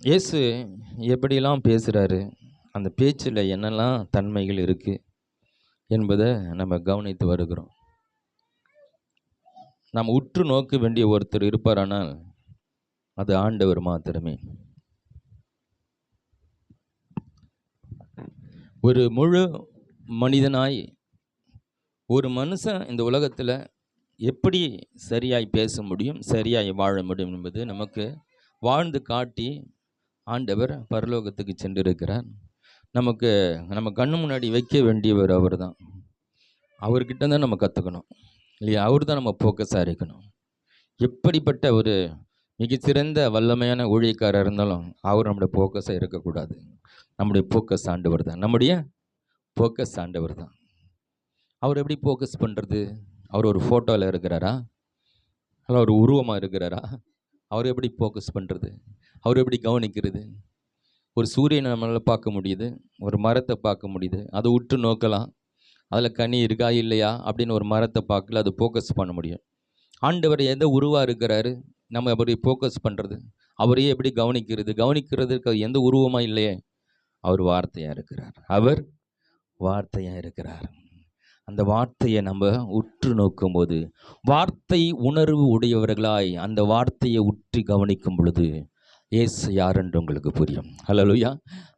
இயேசு எப்படியெல்லாம் பேசுகிறாரு, அந்த பேச்சில் என்னெல்லாம் தன்மைகள் இருக்குது என்பதை நம்ம கவனித்து வருகிறோம். நாம் உற்று நோக்க வேண்டிய ஒருத்தர் இருப்பாரானால் அது ஆண்டவர் மாத்திரமே. ஒரு முழு மனிதனாய் ஒரு மனுஷன் இந்த உலகத்தில் எப்படி சரியாய் பேச முடியும், சரியாய் வாழ முடியும் என்பது நமக்கு வாழ்ந்து காட்டி ஆண்டவர் பரலோகத்துக்கு சென்றிருக்கிறார். நம்ம கண்ணு முன்னாடி வைக்க வேண்டியவர் அவர் தான். அவர்கிட்ட தான் நம்ம கற்றுக்கணும் இல்லையா? அவர் தான் நம்ம ஃபோக்கஸாக இருக்கணும். எப்படிப்பட்ட ஒரு மிகச்சிறந்த வல்லமையான ஊழியக்காரர் இருந்தாலும் அவர் நம்முடைய ஃபோக்கஸாக இருக்கக்கூடாது. நம்முடைய ஃபோக்கஸ் ஆண்டவர் தான். நம்முடைய ஃபோக்கஸ் ஆண்டவர் தான். அவர் எப்படி ஃபோக்கஸ் பண்ணுறது? அவர் ஒரு ஃபோட்டோவில் இருக்கிறாரா, இல்லை ஒரு உருவமாக இருக்கிறாரா? அவர் எப்படி ஃபோக்கஸ் பண்ணுறது? அவர் எப்படி கவனிக்கிறது? ஒரு சூரியனை நம்மளால் பார்க்க முடியுது, ஒரு மரத்தை பார்க்க முடியுது, அதை உற்று நோக்கலாம். அதில் கனி இருக்கா இல்லையா அப்படின்னு ஒரு மரத்தை பார்க்கல, அது ஃபோக்கஸ் பண்ண முடியும். ஆண்டவர் எந்த உருவாக இருக்கிறாரு, நம்ம எப்படி ஃபோக்கஸ் பண்ணுறது? அவரையே எப்படி கவனிக்கிறதுக்கு எந்த உருவமாக இல்லையே. அவர் வார்த்தையாக இருக்கிறார். அவர் வார்த்தையாக இருக்கிறார். அந்த வார்த்தையை நம்ம உற்று நோக்கும்போது, வார்த்தை உணர்வு உடையவர்களாய் அந்த வார்த்தையை உற்றி கவனிக்கும் பொழுது இயேசு யார் என்று உங்களுக்கு புரியும். ஹல்லேலூயா.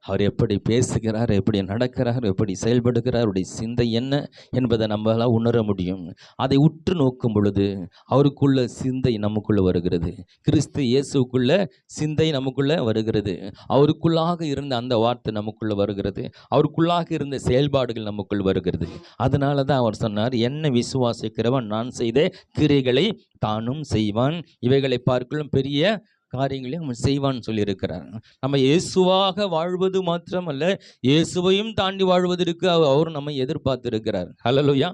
அவர் எப்படி பேசுகிறார், எப்படி நடக்கிறார், எப்படி செயல்படுகிறார், அவருடைய சிந்தை என்ன என்பதை நம்மளால் உணர முடியும். அதை உற்று நோக்கும் பொழுது அவருக்குள்ள சிந்தை நமக்குள்ளே வருகிறது. கிறிஸ்து இயேசுக்குள்ள சிந்தை நமக்குள்ளே வருகிறது. அவருக்குள்ளாக இருந்த அந்த வார்த்தை நமக்குள்ளே வருகிறது. அவருக்குள்ளாக இருந்த செயல்பாடுகள் நமக்குள் வருகிறது. அதனால தான் அவர் சொன்னார், என்னை விசுவாசிக்கிறவன் நான் செய்த கிரியைகளை தானும் செய்வான், இவைகளை பார்க்கலும் பெரிய காரியங்களையும் அவன் செய்வான்னு சொல்லியிருக்கிறார். நம்ம இயேசுவாக வாழ்வது மாத்திரமல்ல, இயேசுவையும் தாண்டி வாழ்வதற்கு அவர் நம்மை எதிர்பார்த்து இருக்கிறார். ஹல்லேலூயா.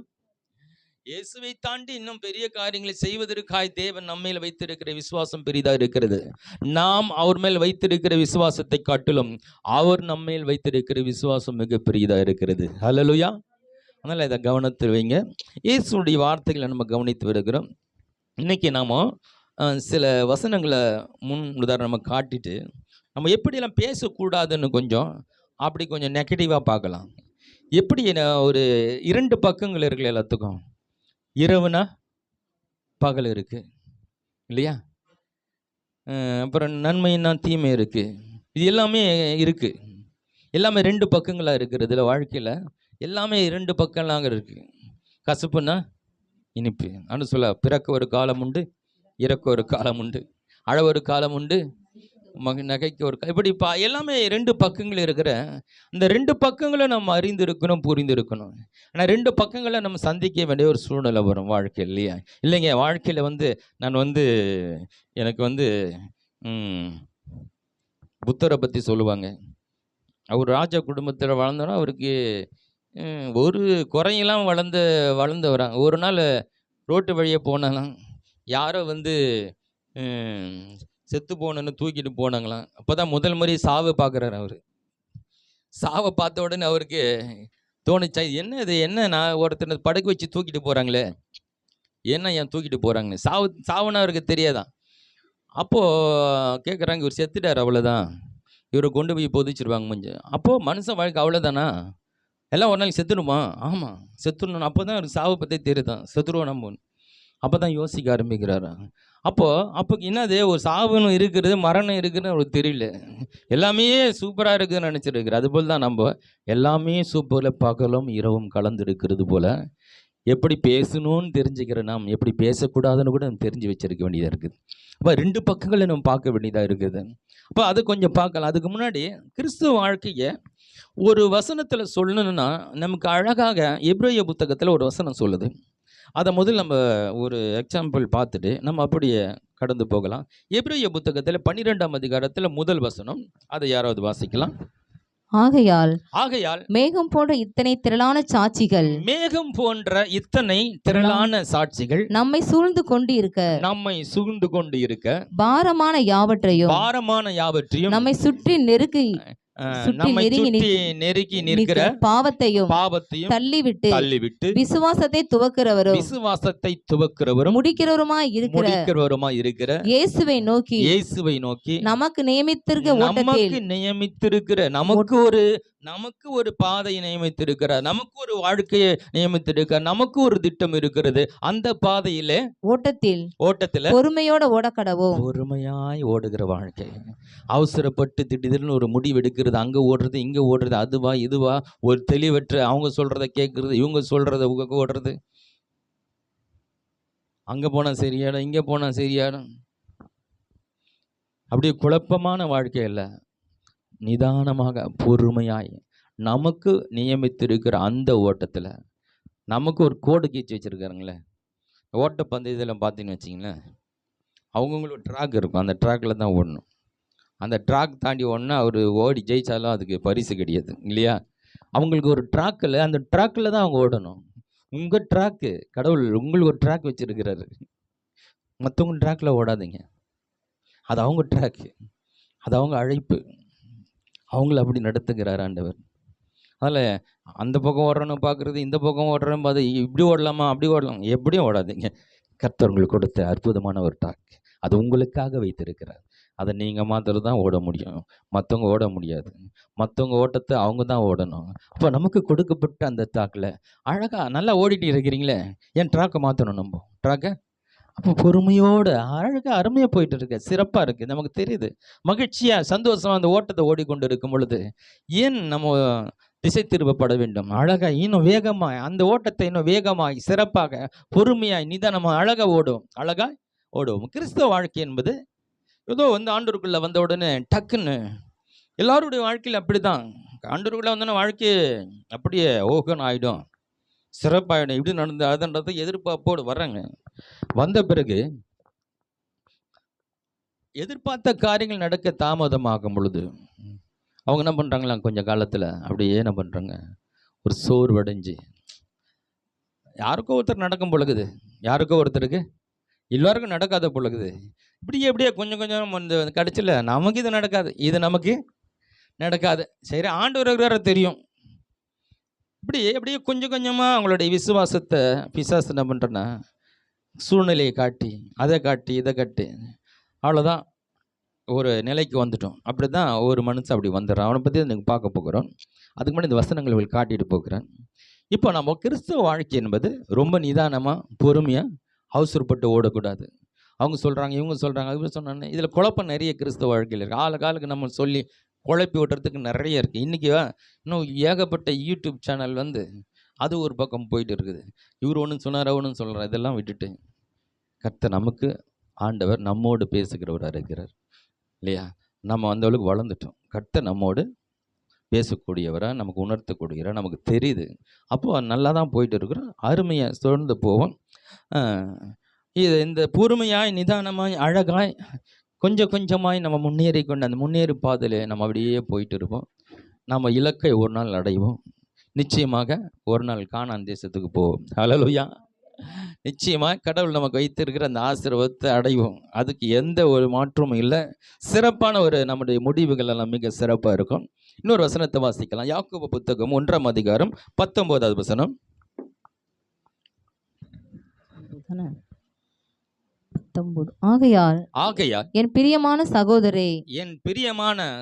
இயேசுவை தாண்டி இன்னும் பெரிய காரியங்களை செய்வதற்காய் தேவன் நம்மேல் வைத்திருக்கிற விசுவாசம் பெரிதாக இருக்கிறது. நாம் அவர் மேல் வைத்திருக்கிற விசுவாசத்தை காட்டிலும் அவர் நம்மேல் வைத்திருக்கிற விசுவாசம் மிக பெரியதாக இருக்கிறது. ஹல்லேலூயா. அதனால் இதை கவனத்தில் வைங்க. இயேசுடைய வார்த்தைகளை நம்ம கவனித்து வருகிறோம். இன்னைக்கு நாம சில வசனங்களை முன் உதாரணமாக காட்டிட்டு நம்ம எப்படியெல்லாம் பேசக்கூடாதுன்னு கொஞ்சம் நெகட்டிவாக பார்க்கலாம். எப்படி ஒரு 2 பக்கங்கள் இருக்குல்ல எல்லாத்துக்கும். இரவுனா பகல் இருக்குது இல்லையா? அப்புறம் நன்மைன்னா தீமை இருக்குது. இது எல்லாமே இருக்குது. எல்லாமே 2 பக்கங்களாக இருக்கிறது. இதில் வாழ்க்கையில் எல்லாமே 2 பக்கம்லாங்க இருக்குது. கசப்புன்னா இனிப்பு அப்படின்னு சொல்ல, பிறக்க ஒரு காலம் உண்டு, இறக்க ஒரு காலம் உண்டு, அழ ஒரு காலம் உண்டு, நகைக்க ஒரு இப்படி எல்லாமே 2 பக்கங்கள் இருக்கிற இந்த 2 பக்கங்களை நம்ம அறிந்திருக்கணும், புரிந்திருக்கணும். ஆனால் 2 பக்கங்களை நம்ம சந்திக்க வேண்டிய ஒரு சூழ்நிலை வரும் வாழ்க்கையில் இல்லையா? இல்லைங்க, வாழ்க்கையில் நான் எனக்கு புத்தரை பற்றி சொல்லுவாங்க. அவர் ராஜா குடும்பத்தில் வளர்ந்தோன்னா அவருக்கு ஒரு குறையெல்லாம் வளர்ந்து வராங்க. ஒரு நாள் ரோட்டு வழியே போனாலாம், யாரோ செத்து போனன்னு தூக்கிட்டு போனாங்களாம். அப்போ தான் முதல் முறை சாவை பார்க்குறாரு. அவர் சாவை பார்த்த உடனே அவருக்கு தோணுச்சா, என்ன நான் ஒருத்தனை படுக்க வச்சு தூக்கிட்டு போகிறாங்களே, என்ன ஏன் தூக்கிட்டு போகிறாங்கன்னு. சாவுன்னு அவருக்கு தெரியாதான். அப்போது கேட்குறாங்க, இவர் செத்துட்டார், அவ்வளோதான், இவரை கொண்டு போய் பொதிச்சிருவாங்க முடிஞ்சு. அப்போது மனுஷன் வாழ்க்கை அவ்வளோதானா? எல்லாம் ஒரு நாளைக்கு செத்துடுமா? ஆமாம், செத்துடணும். அப்போ தான் அவருக்கு சாவை பற்றி தெரியுதான், செத்துருவோம் நம்ம. அப்போ தான் யோசிக்க ஆரம்பிக்கிறாரு. அப்போ என்னது, ஒரு சாவுன்னு இருக்கிறது, மரணம் இருக்குதுன்னு அவருக்கு தெரியல. எல்லாமே சூப்பராக இருக்குதுன்னு நினச்சிருக்கிறார். அதுபோல் தான் நம்ம எல்லாமே சூப்பரில் பகலும் இரவும் கலந்து இருக்கிறது போல் எப்படி பேசணும்னு தெரிஞ்சுக்கிற நாம் எப்படி பேசக்கூடாதுன்னு கூட நம்ம தெரிஞ்சு வச்சிருக்க வேண்டியதாக இருக்குது. அப்போ 2 பக்கங்களை நம்ம பார்க்க வேண்டியதாக இருக்குது. அப்போ அது கொஞ்சம் பார்க்கலாம். அதுக்கு முன்னாடி கிறிஸ்துவ வாழ்க்கையை ஒரு வசனத்தில் சொல்லணும்னா நமக்கு அழகாக எபிரேய புத்தகத்தில் ஒரு வசனம் சொல்லுது. அதை முதல் நம்ம ஒரு எக்ஸாம்பிள் பார்த்துட்டு நம்ம அப்படியே கடந்து போகலாம். எபிரேய புத்தகத்தில் 12ஆம் அதிகாரத்தில் முதல் வசனம், அதை யாராவது வாசிக்கலாம்? ஆகையால் மேகம் போன்ற இத்தனை திரளான சாட்சிகள் நம்மை சூழ்ந்து கொண்டு இருக்க பாரமான யாவற்றையும் நம்மை சுற்றி சுற்றி நம்மை நெருங்கி சுற்றி நெருக்கி நிற்கிற பாவத்தையும் பாவத்தையும் தள்ளிவிட்டு தள்ளிவிட்டு விசுவாசத்தை துவக்கிறவரும் விசுவாசத்தை முடிக்கிறவருமாய் இருக்கிற இயேசுவை நோக்கி நமக்கு நியமித்திருக்கிற நமக்கு ஒரு பாதையை நியமித்திருக்கிறார், நமக்கு ஒரு வாழ்க்கையை நியமித்திருக்கிறார், நமக்கு ஒரு திட்டம் இருக்கிறது. அந்த பாதையிலே ஓட்டத்துல பொறுமையாய் ஓடுகிற வாழ்க்கை. அவசரப்பட்டு திடீர்னு ஒரு முடிவு எடுக்கிறது, அங்க ஓடுறது இங்க ஓடுறது, அதுவா இதுவா, ஒரு தெளிவற்ற அவங்க சொல்றத கேட்கறது, இவங்க சொல்றத ஓடுறது, அங்க போனா சரியாடும் இங்க போனா சரியாடும், அப்படியே குழப்பமான வாழ்க்கை இல்லை. நிதானமாக பொறுமையாய் நமக்கு நியமித்திருக்கிற அந்த ஓட்டத்துல நமக்கு ஒரு கோடு கீச்சு வச்சிருக்காருங்களே. ஓட்ட பந்தயத்தில் பார்த்தீங்கன்னு வச்சிங்களேன், அவங்கவுங்களுக்கு ட்ராக் இருக்கும், அந்த ட்ராக்கில் தான் ஓடணும். அந்த ட்ராக் தாண்டி ஓடனா அவர் ஓடி ஜெயிச்சாலும் அதுக்கு பரிசு கிடையாது இல்லையா. அவங்களுக்கு ஒரு ட்ராக்கில், அந்த ட்ராக்கில் தான் அவங்க ஓடணும். உங்கள் ட்ராக்கு, கடவுள் உங்களுக்கு ஒரு ட்ராக் வச்சுருக்கிறாரு, மற்றவங்க ட்ராக்கில் ஓடாதீங்க. அது அவங்க ட்ராக்கு, அது அவங்க அழைப்பு, அவங்கள அப்படி நடத்துகிறார் ஆண்டவர். அதில் அந்த பக்கம் ஓடுறோன்னு பார்க்குறது, இந்த பக்கம் ஓடுறோன்னு பார்த்து இப்படி ஓடலாமா அப்படி ஓடலாம், எப்படியும் ஓடாதீங்க. கர்த்தர் உங்களுக்கு கொடுத்த அற்புதமான ஒரு ட்ராக், அது உங்களுக்காக வைத்திருக்கிறார். அதை நீங்கள் மாத்திரம் தான் ஓட முடியும், மற்றவங்க ஓட முடியாது. மற்றவங்க ஓட்டத்தை அவங்க தான் ஓடணும். அப்போ நமக்கு கொடுக்கப்பட்ட அந்த ட்ராக்கில் அழகாக நல்லா ஓடிட்டு இருக்கிறீங்களே, என் ட்ராக்கை மாற்றணும், நம்ம ட்ராக்கை. அப்போ பொறுமையோடு அழகாக அருமையாக போயிட்டு இருக்கு, சிறப்பாக இருக்குது, நமக்கு தெரியுது. மகிழ்ச்சியாக சந்தோஷமாக அந்த ஓட்டத்தை ஓடிக்கொண்டு இருக்கும் பொழுது ஏன் நம்ம திசை திருப்பப்பட வேண்டும்? அழகாக இன்னும் வேகமாக அந்த ஓட்டத்தை இன்னும் வேகமாய் சிறப்பாக பொறுமையாய் நிதானமாக அழகாக ஓடுவோம். கிறிஸ்தவ வாழ்க்கை என்பது ஏதோ ஆண்டவருக்குள்ளே வந்த உடனே டக்குன்னு எல்லாருடைய வாழ்க்கையில் அப்படி தான். ஆண்டவருக்குள்ளே வந்தோன்னா வாழ்க்கை அப்படியே ஓகன் ஆகிடும், சிறப்பாகிடும். இப்படி நடந்து அதுன்றது எதிர்பார்ப்போடு வர்றாங்க. வந்த பிறகு எதிர்பார்த்த காரியங்கள் நடக்க தாமதமாகும் பொழுது அவங்க என்ன பண்ணுறாங்களா, கொஞ்சம் காலத்தில் அப்படியே என்ன பண்ணுறாங்க, ஒரு சோர்வடைஞ்சு, யாருக்கோ ஒருத்தர் நடக்கும் பொழுது, யாருக்கோ ஒருத்தருக்கு எல்லாருக்கும் நடக்காத பொழுது, இப்படியே கொஞ்சம் கொஞ்சம் வந்து கடைசியில் நமக்கு இது நடக்காது, இது நமக்கு நடக்காது, சரி ஆண்டவர் தெரியும். இப்படியே கொஞ்சம் கொஞ்சமாக அவங்களுடைய விசுவாசத்தை பிசாசு என்ன பண்ணுறேன்னா சூழ்நிலையை காட்டி, அதை காட்டி இதை காட்டி, அவ்வளோதான் ஒரு நிலைக்கு வந்துட்டோம். அப்படி தான் ஒரு மனுஷன் அப்படி வந்துடுறான். அவனை பற்றி நீங்கள் பார்க்க போகிறோம். அதுக்கு முன்னாடி இந்த வசனங்களை காட்டிட்டு போகிறேன். இப்போ நம்ம கிறிஸ்தவ வாழ்க்கை என்பது ரொம்ப நிதானமாக பொறுமையாக அவசரப்பட்டு ஓடக்கூடாது. அவங்க சொல்கிறாங்க, இவங்க சொல்கிறாங்க, அது சொன்னாங்க. இதில் குழப்பம் நிறைய கிறிஸ்தவ வாழ்க்கையில் இருக்குது. காலுக்கு நம்ம சொல்லி குழப்பி விட்டுறதுக்கு நிறைய இருக்குது. இன்றைக்கி இன்னும் ஏகப்பட்ட யூடியூப் சேனல் அது ஒரு பக்கம் போயிட்டு இருக்குது. இவர் ஒன்று சொன்னார், ஒன்று சொல்கிறார். இதெல்லாம் விட்டுட்டு கர்த்தர் நமக்கு ஆண்டவர் நம்மோடு பேசுகிறவராக இருக்கிறார் இல்லையா. நம்ம அந்த அளவுக்கு வளர்ந்துட்டோம். கர்த்தர் நம்மோடு பேசக்கூடியவராக, நமக்கு உணர்த்தக்கூடியவராக நமக்கு தெரியுது. அப்போது நல்லா தான் போயிட்டு இருக்கிறோம், அருமையாக தொடர்ந்து போவோம். இது இந்த பொறுமையாய் நிதானமாய் அழகாய் கொஞ்சம் கொஞ்சமாய் நம்ம முன்னேறி கொண்டு அந்த முன்னேறி பாதையில் நம்ம அப்படியே போயிட்டு இருப்போம். நம்ம இலக்கை ஒரு நாள் அடைவோம். நிச்சயமாக ஒரு நாள் கானான் தேசத்துக்கு போவோம். ஹல்லேலூயா. நிச்சயமாக கடவுள் நமக்கு வைத்திருக்கிற அந்த ஆசீர்வாதத்தை அடைவோம். அதுக்கு எந்த ஒரு மாற்றமும் இல்லை. சிறப்பான ஒரு நம்முடைய முடிவுகள் எல்லாம் மிக சிறப்பாக இருக்கும். இன்னொரு வசனத்தை வாசிக்கலாம். யாக்கோபு புத்தகம் 1ஆம் அதிகாரம் 19வது வசனம். ஆகையால் என் பிரியமான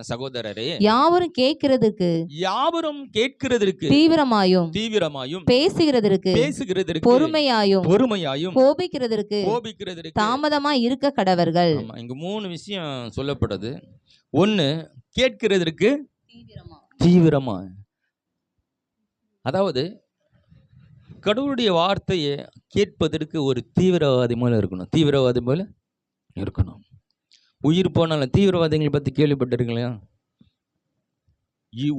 சகோதரரே யாவரும் கேட்கிறதற்கு தீவிரமாயும் பேசுகிறதற்கு பொறுமையாயும் கோபிக்கிறதற்கு தாமதமாய் இருக்க கடவர்கள். இங்க 3 விஷயம் சொல்லப்படுது. ஒன்று, கேட்கிறதற்கு தீவிரமா, அதாவது கடவுளுடைய வார்த்தையை கேட்பதற்கு ஒரு தீவிரவாதி போல இருக்கணும். உயிர் போனாலும் தீவிரவாதிகளை பற்றி கேள்விப்பட்டிருக்கீங்களா?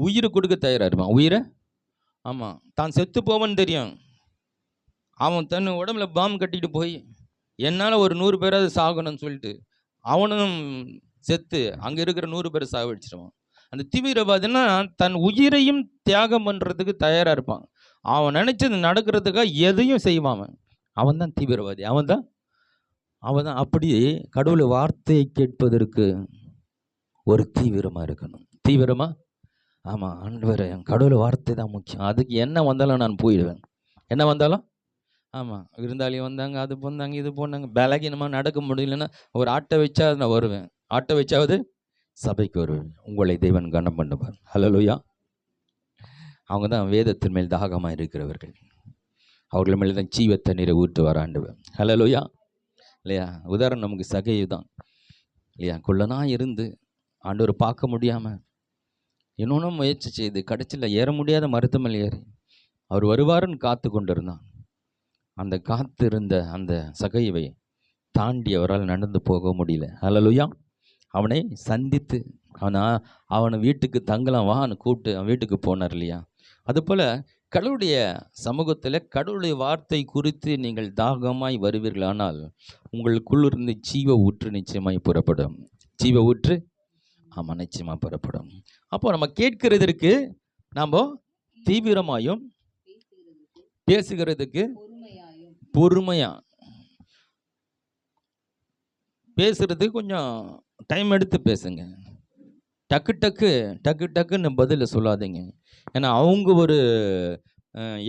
உயிரை கொடுக்க தயாராக இருப்பான். உயிரை, ஆமாம், தான் செத்து போவன்னு தெரியும். அவன் தன் உடம்புல பாம்பு கட்டிட்டு போய் என்னால் ஒரு 100 பேராவது சாகணும்னு சொல்லிட்டு அவனும் செத்து அங்கே இருக்கிற 100 பேரை சாகடிச்சிடுவான். அந்த தீவிரவாதினா தன் உயிரையும் தியாகம் பண்ணுறதுக்கு தயாராக இருப்பான். அவன் நினைச்சது நடக்கிறதுக்காக எதையும் செய்வான். அவன் தான் தீவிரவாதி. அவன் தான் அப்படி கடவுளை வார்த்தையை கேட்பதற்கு ஒரு தீவிரமாக இருக்கணும். தீவிரமாக ஆமாம், ஆண்டவர் கடவுள் வார்த்தை தான் முக்கியம். அதுக்கு என்ன வந்தாலும் நான் போயிடுவேன். என்ன வந்தாலும் ஆமாம், விருந்தாளி வந்தாங்க, அது பண்ணாங்க, இது பண்ணாங்க, பலகீனமாக நடக்க முடியலன்னா ஒரு ஆட்டோ வச்சா நான் வருவேன். ஆட்டோ வச்சாவது சபைக்கு வருவேன். உங்களை தேவன் கனம் பண்ணுவார். ஹல்லேலூயா. அவங்க தான் வேதத்தின் மேல் தாகமாக இருக்கிறவர்கள். அவர்கள் மேலே தான் ஜீவ தண்ணீரை ஊற்றுவார் ஆண்டவர். ஹல்லேலூயா. இல்லையா? உதாரணம் நமக்கு சகையு தான் இல்லையா? குள்ளனா இருந்து ஆண்டவர் பார்க்க முடியாமல் இன்னொன்றும் முயற்சி செய்து கடைசியில் ஏற முடியாத மருத்துவமனை ஏறி அவர் வருவாருன்னு காத்து கொண்டு இருந்தான். அந்த காத்து இருந்த அந்த சகைவை தாண்டி அவரால் நடந்து போக முடியல. ஹல்லேலூயா. அவனை சந்தித்து அவனை வீட்டுக்கு தங்கலாம் வான்னு கூப்பிட்டு அவன் வீட்டுக்கு போனார் இல்லையா? அதுபோல் கடவுளுடைய சமூகத்தில் கடவுளுடைய வார்த்தை குறித்து நீங்கள் தாகமாய் வருவீர்களானால் உங்களுக்குள்ளிருந்து ஜீவ ஊற்று நிச்சயமாய் புறப்படும். ஜீவ ஊற்று ஆமாம், நிச்சயமாக புறப்படும். அப்போ நம்ம கேட்கிறதற்கு நாம் தீவிரமாயும் பேசுகிறதுக்கு பொறுமையா பேசுறதுக்கு கொஞ்சம் டைம் எடுத்து பேசுங்க. டக்கு டக்குன்னு பதில சொல்லாதீங்க. ஏன்னா அவங்க ஒரு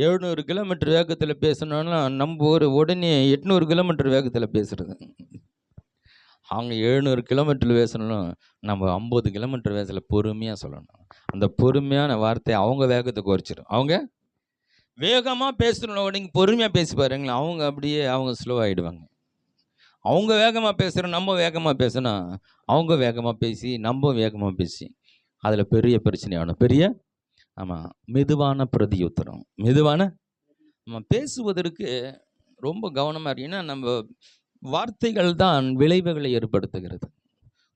700 கிலோமீட்டர் வேகத்தில் பேசணும்னா நம்ம ஒரு உடனே 800 கிலோமீட்டர் வேகத்தில் பேசுறது. அவங்க 700 கிலோமீட்டர் பேசணும், நம்ம 50 கிலோமீட்டர் வேகத்தில் பொறுமையாக சொல்லணும். அந்த பொறுமையான வார்த்தை அவங்க வேகத்தை குறைச்சிடும். அவங்க வேகமாக பேசணும், நீங்கள் பொறுமையாக பேசி பாருங்களேன், அவங்க அப்படியே அவங்க ஸ்லோ ஆகிடுவாங்க. அவங்க வேகமாக பேசுகிறோம், நம்ம வேகமாக பேசினா அவங்க வேகமாக பேசி நம்ம வேகமாக பேசி அதில் பெரிய பிரச்சனையாகணும். பெரிய ஆமாம், மெதுவான பிரதியுத்தரம். மெதுவான நம்ம பேசுவதற்கு ரொம்ப கவனமாக இருக்கு. ஏன்னா நம்ம வார்த்தைகள் தான் விளைவுகளை ஏற்படுத்துகிறது.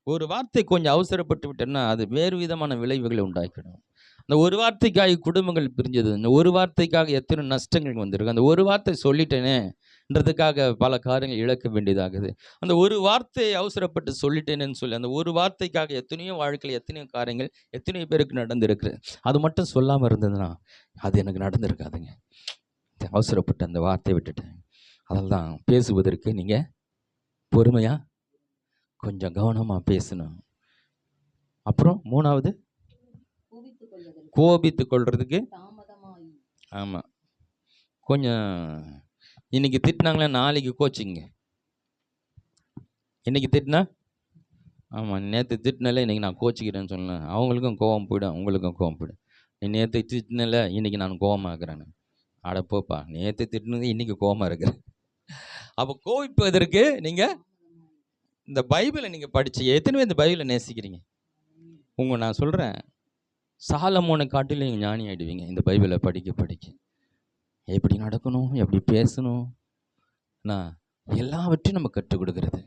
ஒரு வார்த்தை கொஞ்சம் அவசரப்பட்டு விட்டோன்னா அது வேறு விதமான விளைவுகளை உண்டாக்கிடும். அந்த ஒரு வார்த்தைக்காக குடும்பங்கள் பிரிஞ்சது, இந்த ஒரு வார்த்தைக்காக எத்தனை நஷ்டங்கள் வந்திருக்கு. அந்த ஒரு வார்த்தை சொல்லிட்டேனேன்றதுக்காக பல காரியங்கள் இழக்க வேண்டியதாகுது. அந்த ஒரு வார்த்தையை அவசரப்பட்டு சொல்லிட்டேனேன்னு சொல்லி அந்த ஒரு வார்த்தைக்காக எத்தனையோ வாழ்க்கையில் எத்தனையோ காரியங்கள் எத்தனையோ பேருக்கு நடந்திருக்கு. அது மட்டும் சொல்லாமல் இருந்ததுன்னா அது எனக்கு நடந்திருக்காதுங்க. அவசரப்பட்டு அந்த வார்த்தையை விட்டுட்டேன். அதில் தான் பேசுவதற்கு நீங்கள் பொறுமையாக கொஞ்சம் கவனமாக பேசணும். அப்புறம் 3வது கோபித்து கொள்றதுக்கு ஆமாம், கொஞ்சம் இன்னைக்கு திட்டினாங்களா நாளைக்கு கோச்சிங்க. இன்னைக்கு திட்டினா ஆமாம், நேற்று திட்டினால இன்னைக்கு நான் கோச்சிக்கிறேன்னு சொன்னேன். அவங்களுக்கும் கோவம் போயிடும், உங்களுக்கும் கோவம் போயிடும். நீ நேற்று திட்டினால இன்னைக்கு நான் கோவமாக இருக்கிறேன்னு. அட போப்பா, நேற்று திட்டினது இன்னைக்கு கோவமாக இருக்கிறேன். அப்போ கோவிப்பதற்கு நீங்கள் இந்த பைபிளை நீங்கள் படித்து எத்தனை பேர் இந்த பைபிளை நேசிக்கிறீங்க? நான் சொல்கிறேன், சாலமோனை காட்டிலும் நீங்கள் ஞானி ஆகிடுவீங்க இந்த பைபிளை படிக்க. எப்படி நடக்கணும், எப்படி பேசணும், நான் எல்லாவற்றையும் நம்ம கற்றுக் கொடுக்கறது.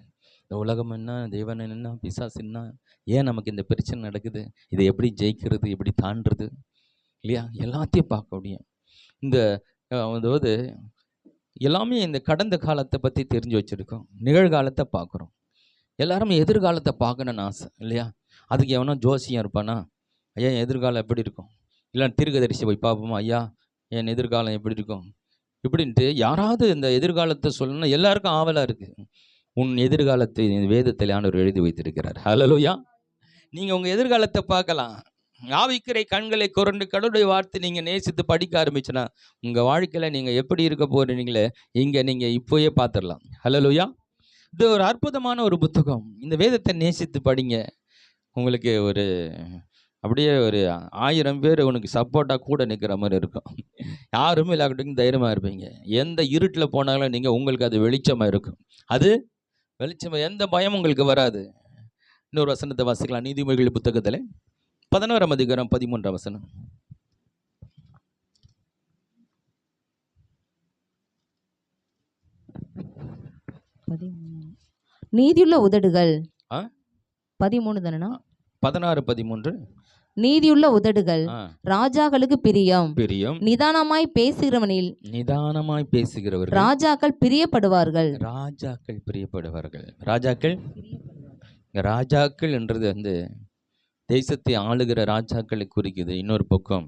இந்த உலகம் என்ன, தேவன் என்ன, பிசாசு என்ன, ஏன் நமக்கு இந்த பிரச்சனை நடக்குது, இதை எப்படி ஜெயிக்கிறது, எப்படி தாண்டுறது இல்லையா, எல்லாத்தையும் பார்க்க முடியும். இந்த அதாவது எல்லாமே இந்த கடந்த காலத்தை பற்றி தெரிஞ்சு வச்சுருக்கோம், நிகழ்காலத்தை பார்க்குறோம். எல்லாருமே எதிர்காலத்தை பார்க்கணுன்னு ஆசை இல்லையா? அதுக்கு எவனோ ஜோசியம் இருப்பானா, ஐயா என் எதிர்காலம் எப்படி இருக்கும், இல்லை தீர்க்கதரிசி போய் பார்ப்போமா, ஐயா என் எதிர்காலம் எப்படி இருக்கும் இப்படின்ட்டு யாராவது இந்த எதிர்காலத்தை சொல்லணும்னா எல்லாருக்கும் ஆவலாக இருக்குது. உன் எதிர்காலத்தை வேதத்தில் ஆண்டவர் எழுதி வைத்திருக்கிறார். ஹல்லேலூயா. நீங்கள் உங்கள் எதிர்காலத்தை பார்க்கலாம். ஆவிக்கிறை கண்களை கொரண்டு கடவுளுடைய வார்த்தை நீங்கள் நேசித்து படிக்க ஆரம்பிச்சுன்னா உங்கள் வாழ்க்கையில் நீங்கள் எப்படி இருக்க போகிறீங்களே இங்கே நீங்கள் இப்போயே பார்த்துடலாம். ஹல்லேலூயா. இது ஒரு அற்புதமான ஒரு புத்தகம். இந்த வேதத்தை நேசித்து படிங்க. உங்களுக்கு ஒரு அப்படியே ஒரு 1000 பேர் உனக்கு சப்போர்ட்டாக கூட நிற்கிற மாதிரி இருக்கும். யாருமே இல்லாக்கட்டும் தைரியமாக இருப்பீங்க. எந்த இருட்டில் போனாலும் நீங்கள் உங்களுக்கு அது வெளிச்சமாக இருக்கும். அது வெளிச்சமாக எந்த பயமும் உங்களுக்கு வராது. இன்னொரு வசனத்தை வாசிக்கலாம். நீதிமொழிகள் புத்தகத்தில் 11ஆம் அதிகாரம் 13ஆம் வசனம். நீதியுள்ள உதடுகள் 13 தானே? 16:13. நீதியுள்ள உதடுகள் ராஜாக்களுக்கு பிரியம். நிதானமாய் பேசுகிறவர்கள் ராஜாக்கள் பிரியப்படுவார்கள். ராஜாக்கள் என்றது தேசத்தை ஆளுகிற ராஜாக்களை குறிக்குது. இன்னொரு பக்கம்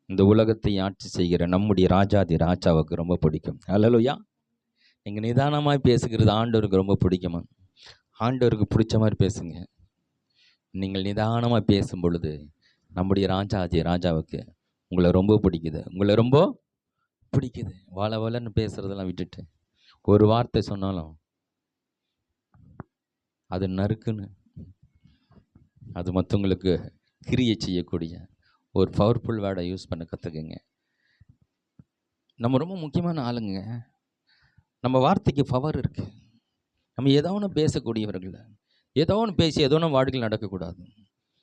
இந்த உலகத்தை ஆட்சி செய்கிற நம்முடைய ராஜாதி ராஜாவுக்கு ரொம்ப பிடிக்கும். ஹல்லேலூயா. நீங்கள் நிதானமாய் பேசுகிறது ஆண்டவருக்கு ரொம்ப பிடிக்குமா? ஆண்டவருக்கு பிடிச்ச மாதிரி பேசுங்க. நீங்கள் நிதானமாக பேசும் பொழுது நம்முடைய ராஜாவுக்கு உங்களை ரொம்ப பிடிக்குது, உங்களை ரொம்ப பிடிக்குது. வளன்னு பேசுறதெல்லாம் விட்டுட்டு ஒரு வார்த்தை சொன்னாலும் அது நறுக்குன்னு, அது மற்றவங்களுக்கு கிரியை செய்யக்கூடிய ஒரு பவர்ஃபுல் வேர்டை யூஸ் பண்ண கற்றுக்குங்க. நம்ம ரொம்ப முக்கியமான ஆளுங்க. நம்ம வார்த்தைக்கு பவர் இருக்குது. நம்ம ஏதோ ஒன்று பேசக்கூடியவர்கள். ஏதோ ஒன்று பேசி ஏதோ ஒன்று வாழ்க்கையில் நடக்கக்கூடாது.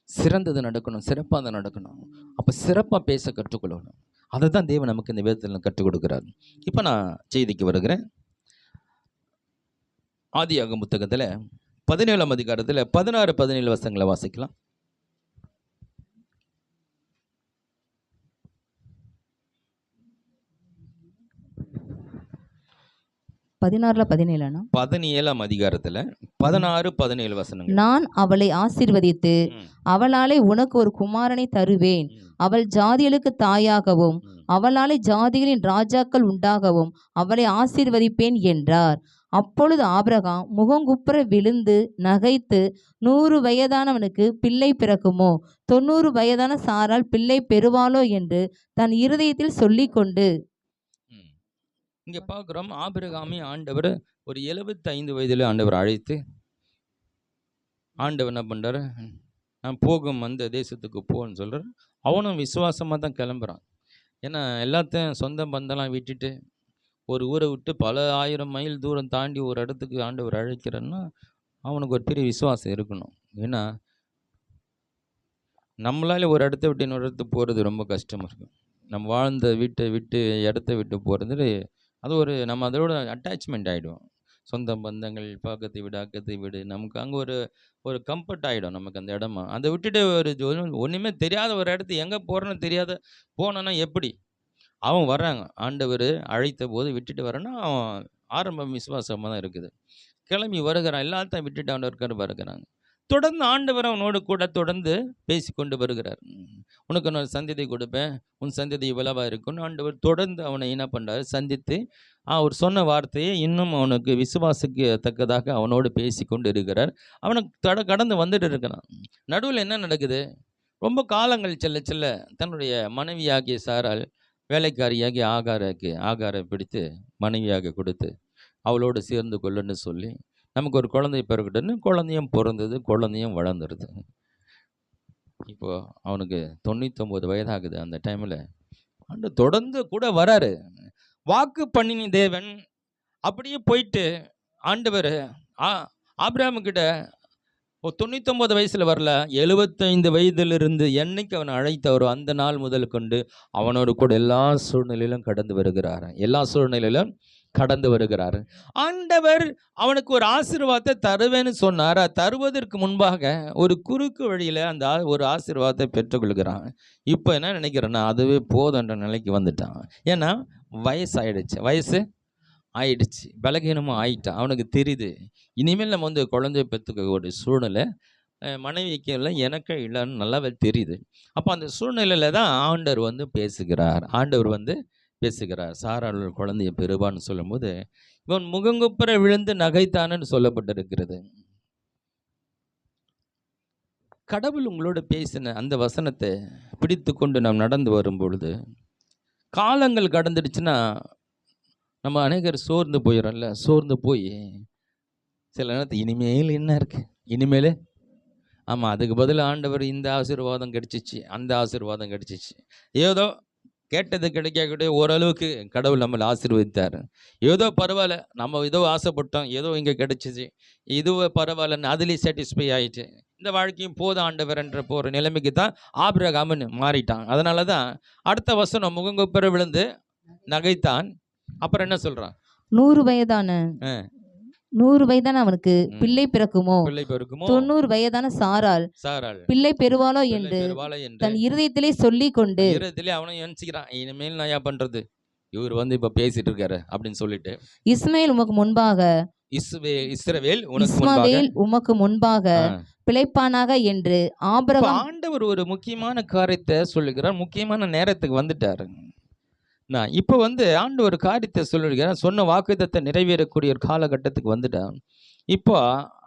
சிறந்தது நடக்கணும், சிறப்பாக நடக்கணும். அப்போ சிறப்பாக பேச கற்றுக்கொள்ளணும். அதை தான் தேவன் நமக்கு இந்த வேதத்தில் கற்றுக் கொடுக்குறாரு. இப்போ நான் செய்திக்கு வருகிறேன். ஆதியாகமம் புத்தகத்தில் 17ஆம் அதிகாரத்தில் 16, 17 வசனங்களை வாசிக்கலாம். 16ல 17 17ஆம் அதிகாரத்தில் 16, 17 வசனங்கள். நான் அவளை ஆசீர்வதித்து அவளாலே உனக்கு ஒரு குமாரனை தருவேன். அவள் ஜாதிகளுக்கு தாயாகவும் அவளாலே ஜாதிகளின் ராஜாக்கள் உண்டாகவும் அவளை ஆசீர்வதிப்பேன் என்றார். அப்பொழுது ஆபிரகாம் முகங்குப்புற விழுந்து நகைத்து, 100 வயதானவனுக்கு பிள்ளை பிறக்குமோ, 90 வயதான சாரால் பிள்ளை பெறுவாளோ என்று தன் இருதயத்தில் சொல்லிக்கொண்டு. இங்கே பார்க்குறோம், ஆபிரகாமை ஆண்டவர் ஒரு 75 வயதில் ஆண்டவர் அழைத்து, ஆண்டவர் என்ன பண்ணுறாரு, நான் போகும் அந்த தேசத்துக்கு போன்னு சொல்கிறார். அவனும் விசுவாசமாக தான் கிளம்புறான். ஏன்னா எல்லாத்தையும் சொந்த பந்தெல்லாம் விட்டுட்டு ஒரு ஊரை விட்டு பல 1000 மைல் தூரம் தாண்டி ஒரு இடத்துக்கு ஆண்டவர் அழைக்கிறன்னா அவனுக்கு ஒரு பெரிய விசுவாசம் இருக்கணும். ஏன்னா நம்மளால ஒரு இடத்த விட்டு இன்னொரு இடத்துக்கு போகிறது ரொம்ப கஷ்டமாக இருக்கும். நம்ம வாழ்ந்த வீட்டை விட்டு இடத்த விட்டு போகிறது அது ஒரு நம்ம அதோட அட்டாச்மெண்ட் ஆகிடும். சொந்த பந்தங்கள், பக்கத்து வீடு, அக்கத்து வீடு, நமக்கு அங்கே ஒரு கம்ஃபர்ட் ஆகிடும் நமக்கு அந்த இடமா. அதை விட்டுட்டு ஒன்றுமே தெரியாத ஒரு இடத்துக்கு எங்கே போகிறேன்னு தெரியாத போனோன்னா எப்படி? அவன் வர்றாங்க, ஆண்டவர் அழைத்த போது விட்டுட்டு வரேன்னா அவன் ஆரம்ப விசுவாசமாக தான் இருக்குது. கிளம்பி வருகிறான், எல்லாத்தையும் விட்டுட்டு ஆண்டவர் வருகிறாங்க. தொடர்ந்து ஆண்டவர் அவனோடு கூட தொடர்ந்து பேசி கொண்டு வருகிறார். உனக்கு நான் சந்ததி கொடுப்பேன், உன் சந்ததி இவ்வளவா இருக்குன்னு ஆண்டவர் தொடர்ந்து அவனை என்ன பண்ணுறாரு, சந்தித்து அவர் சொன்ன வார்த்தையை இன்னும் அவனுக்கு விசுவாசிக்க தக்கதாக அவனோடு பேசி கொண்டு இருக்கிறார். அவனுக்கு கடந்து வந்துட்டு இருக்கிறான். நடுவில் என்ன நடக்குது, ரொம்ப காலங்கள் செல்ல செல்ல தன்னுடைய மனைவியாகிய சாரால் வேலைக்காரியாகி ஆகாரை பிடித்து மனைவியாக கொடுத்து அவளோடு சேர்ந்து கொள்ளுன்னு சொல்லி நமக்கு ஒரு குழந்தை பிறகுட்டுன்னு குழந்தையும் பிறந்தது, குழந்தையும் வளர்ந்துருது. இப்போது அவனுக்கு 99 வயதாகுது. அந்த டைமில் ஆண்டு தொடர்ந்து கூட வராரு. வாக்கு பண்ணின தேவன் அப்படியே போயிட்டு ஆண்டவர் ஆபிரகாமுக்கிட்ட 99 வயசில் வரல, 75 வயதிலிருந்து என்னைக்கு அவனை அழைத்தவரோ அந்த நாள் முதல் கொண்டு அவனோடு கூட எல்லா சூழ்நிலையிலும் கடந்து வருகிறார். ஆண்டவர் அவனுக்கு ஒரு ஆசீர்வாதத்தை தருவேன்னு சொன்னார். தருவதற்கு முன்பாக ஒரு குறுக்கு வழியில் அந்த ஒரு ஆசீர்வாதத்தை பெற்றுக்கொள்கிறான். இப்போ என்ன நினைக்கிறேன்னா அதுவே போதுன்ற நிலைக்கு வந்துட்டான். ஏன்னா வயசு ஆயிடுச்சு, பலகீனமும் ஆயிட்டான். அவனுக்கு தெரியுது இனிமேல் நம்ம குழந்தை பெற்றுக்க ஒரு சூழ்நிலை மனைவிக்கு இல்லை, எனக்கு இல்லைன்னு நல்லாவே தெரியுது. அப்போ அந்த சூழ்நிலையில் தான் ஆண்டவர் பேசுகிறார். சாராள் குழந்தைய பெறுவான்னு சொல்லும்போது இவன் முகங்குப்புற விழுந்து நகைத்தான்னு சொல்லப்பட்டிருக்கிறது. கடவுள் உங்களோட பேசின அந்த வசனத்தை பிடித்து கொண்டு நாம் நடந்து வரும் பொழுது காலங்கள் கடந்துடுச்சுன்னா நம்ம அநேகர் சோர்ந்து போயிடறோம்ல. சோர்ந்து போய் சில நேரத்தில் இனிமேல் என்ன இருக்குது, இனிமேல் ஆமாம் அதுக்கு பதில் ஆண்டவர் இந்த ஆசீர்வாதம் கிடைச்சிச்சு, அந்த ஆசீர்வாதம் கிடைச்சிச்சு, ஏதோ கேட்டது கிடைக்கக்கூடிய ஓரளவுக்கு கடவுள் நம்மளை ஆசீர்வதித்தார். ஏதோ பரவாயில்ல, நம்ம ஏதோ ஆசைப்பட்டோம், ஏதோ இங்கே கிடைச்சிச்சு, இதுவே பரவாயில்லன்னு அதுலேயும் சாட்டிஸ்ஃபை ஆகிட்டு இந்த வாழ்க்கையும் போதும் ஆண்டவர் என்ற போகிற நிலைமைக்கு தான் ஆபிரகாம்னு மாறிட்டான். அதனால தான் அடுத்த வசனம் முகங்குப்புற விழுந்து நகைத்தான். அப்புறம் என்ன சொல்றான், 100 வயதான அவனுக்கு பிள்ளை பிறக்குமோ, 90 வயதான சாரால் பிள்ளை பெறுவாளோ என்று தன் இருதயத்திலே சொல்லிக் கொண்டு அவனை யோசிக்கிறான், இனிமேல் நான் ஏன் பண்றது, இவர் இப்ப பேசிட்டு இருக்காரு அப்படின்னு சொல்லிட்டு இஸ்மவேல் உமக்கு முன்பாக பிழைப்பானாக என்று ஆண்டவர் ஒரு முக்கியமான காரியத்தை சொல்லுகிறார். முக்கியமான நேரத்துக்கு வந்துட்டாரு. நான் இப்போ ஆண்டு ஒரு காரியத்தை சொல்லியிருக்கிறேன், சொன்ன வாக்குத்தத்தை நிறைவேறக்கூடிய ஒரு காலகட்டத்துக்கு வந்துட்டான். இப்போ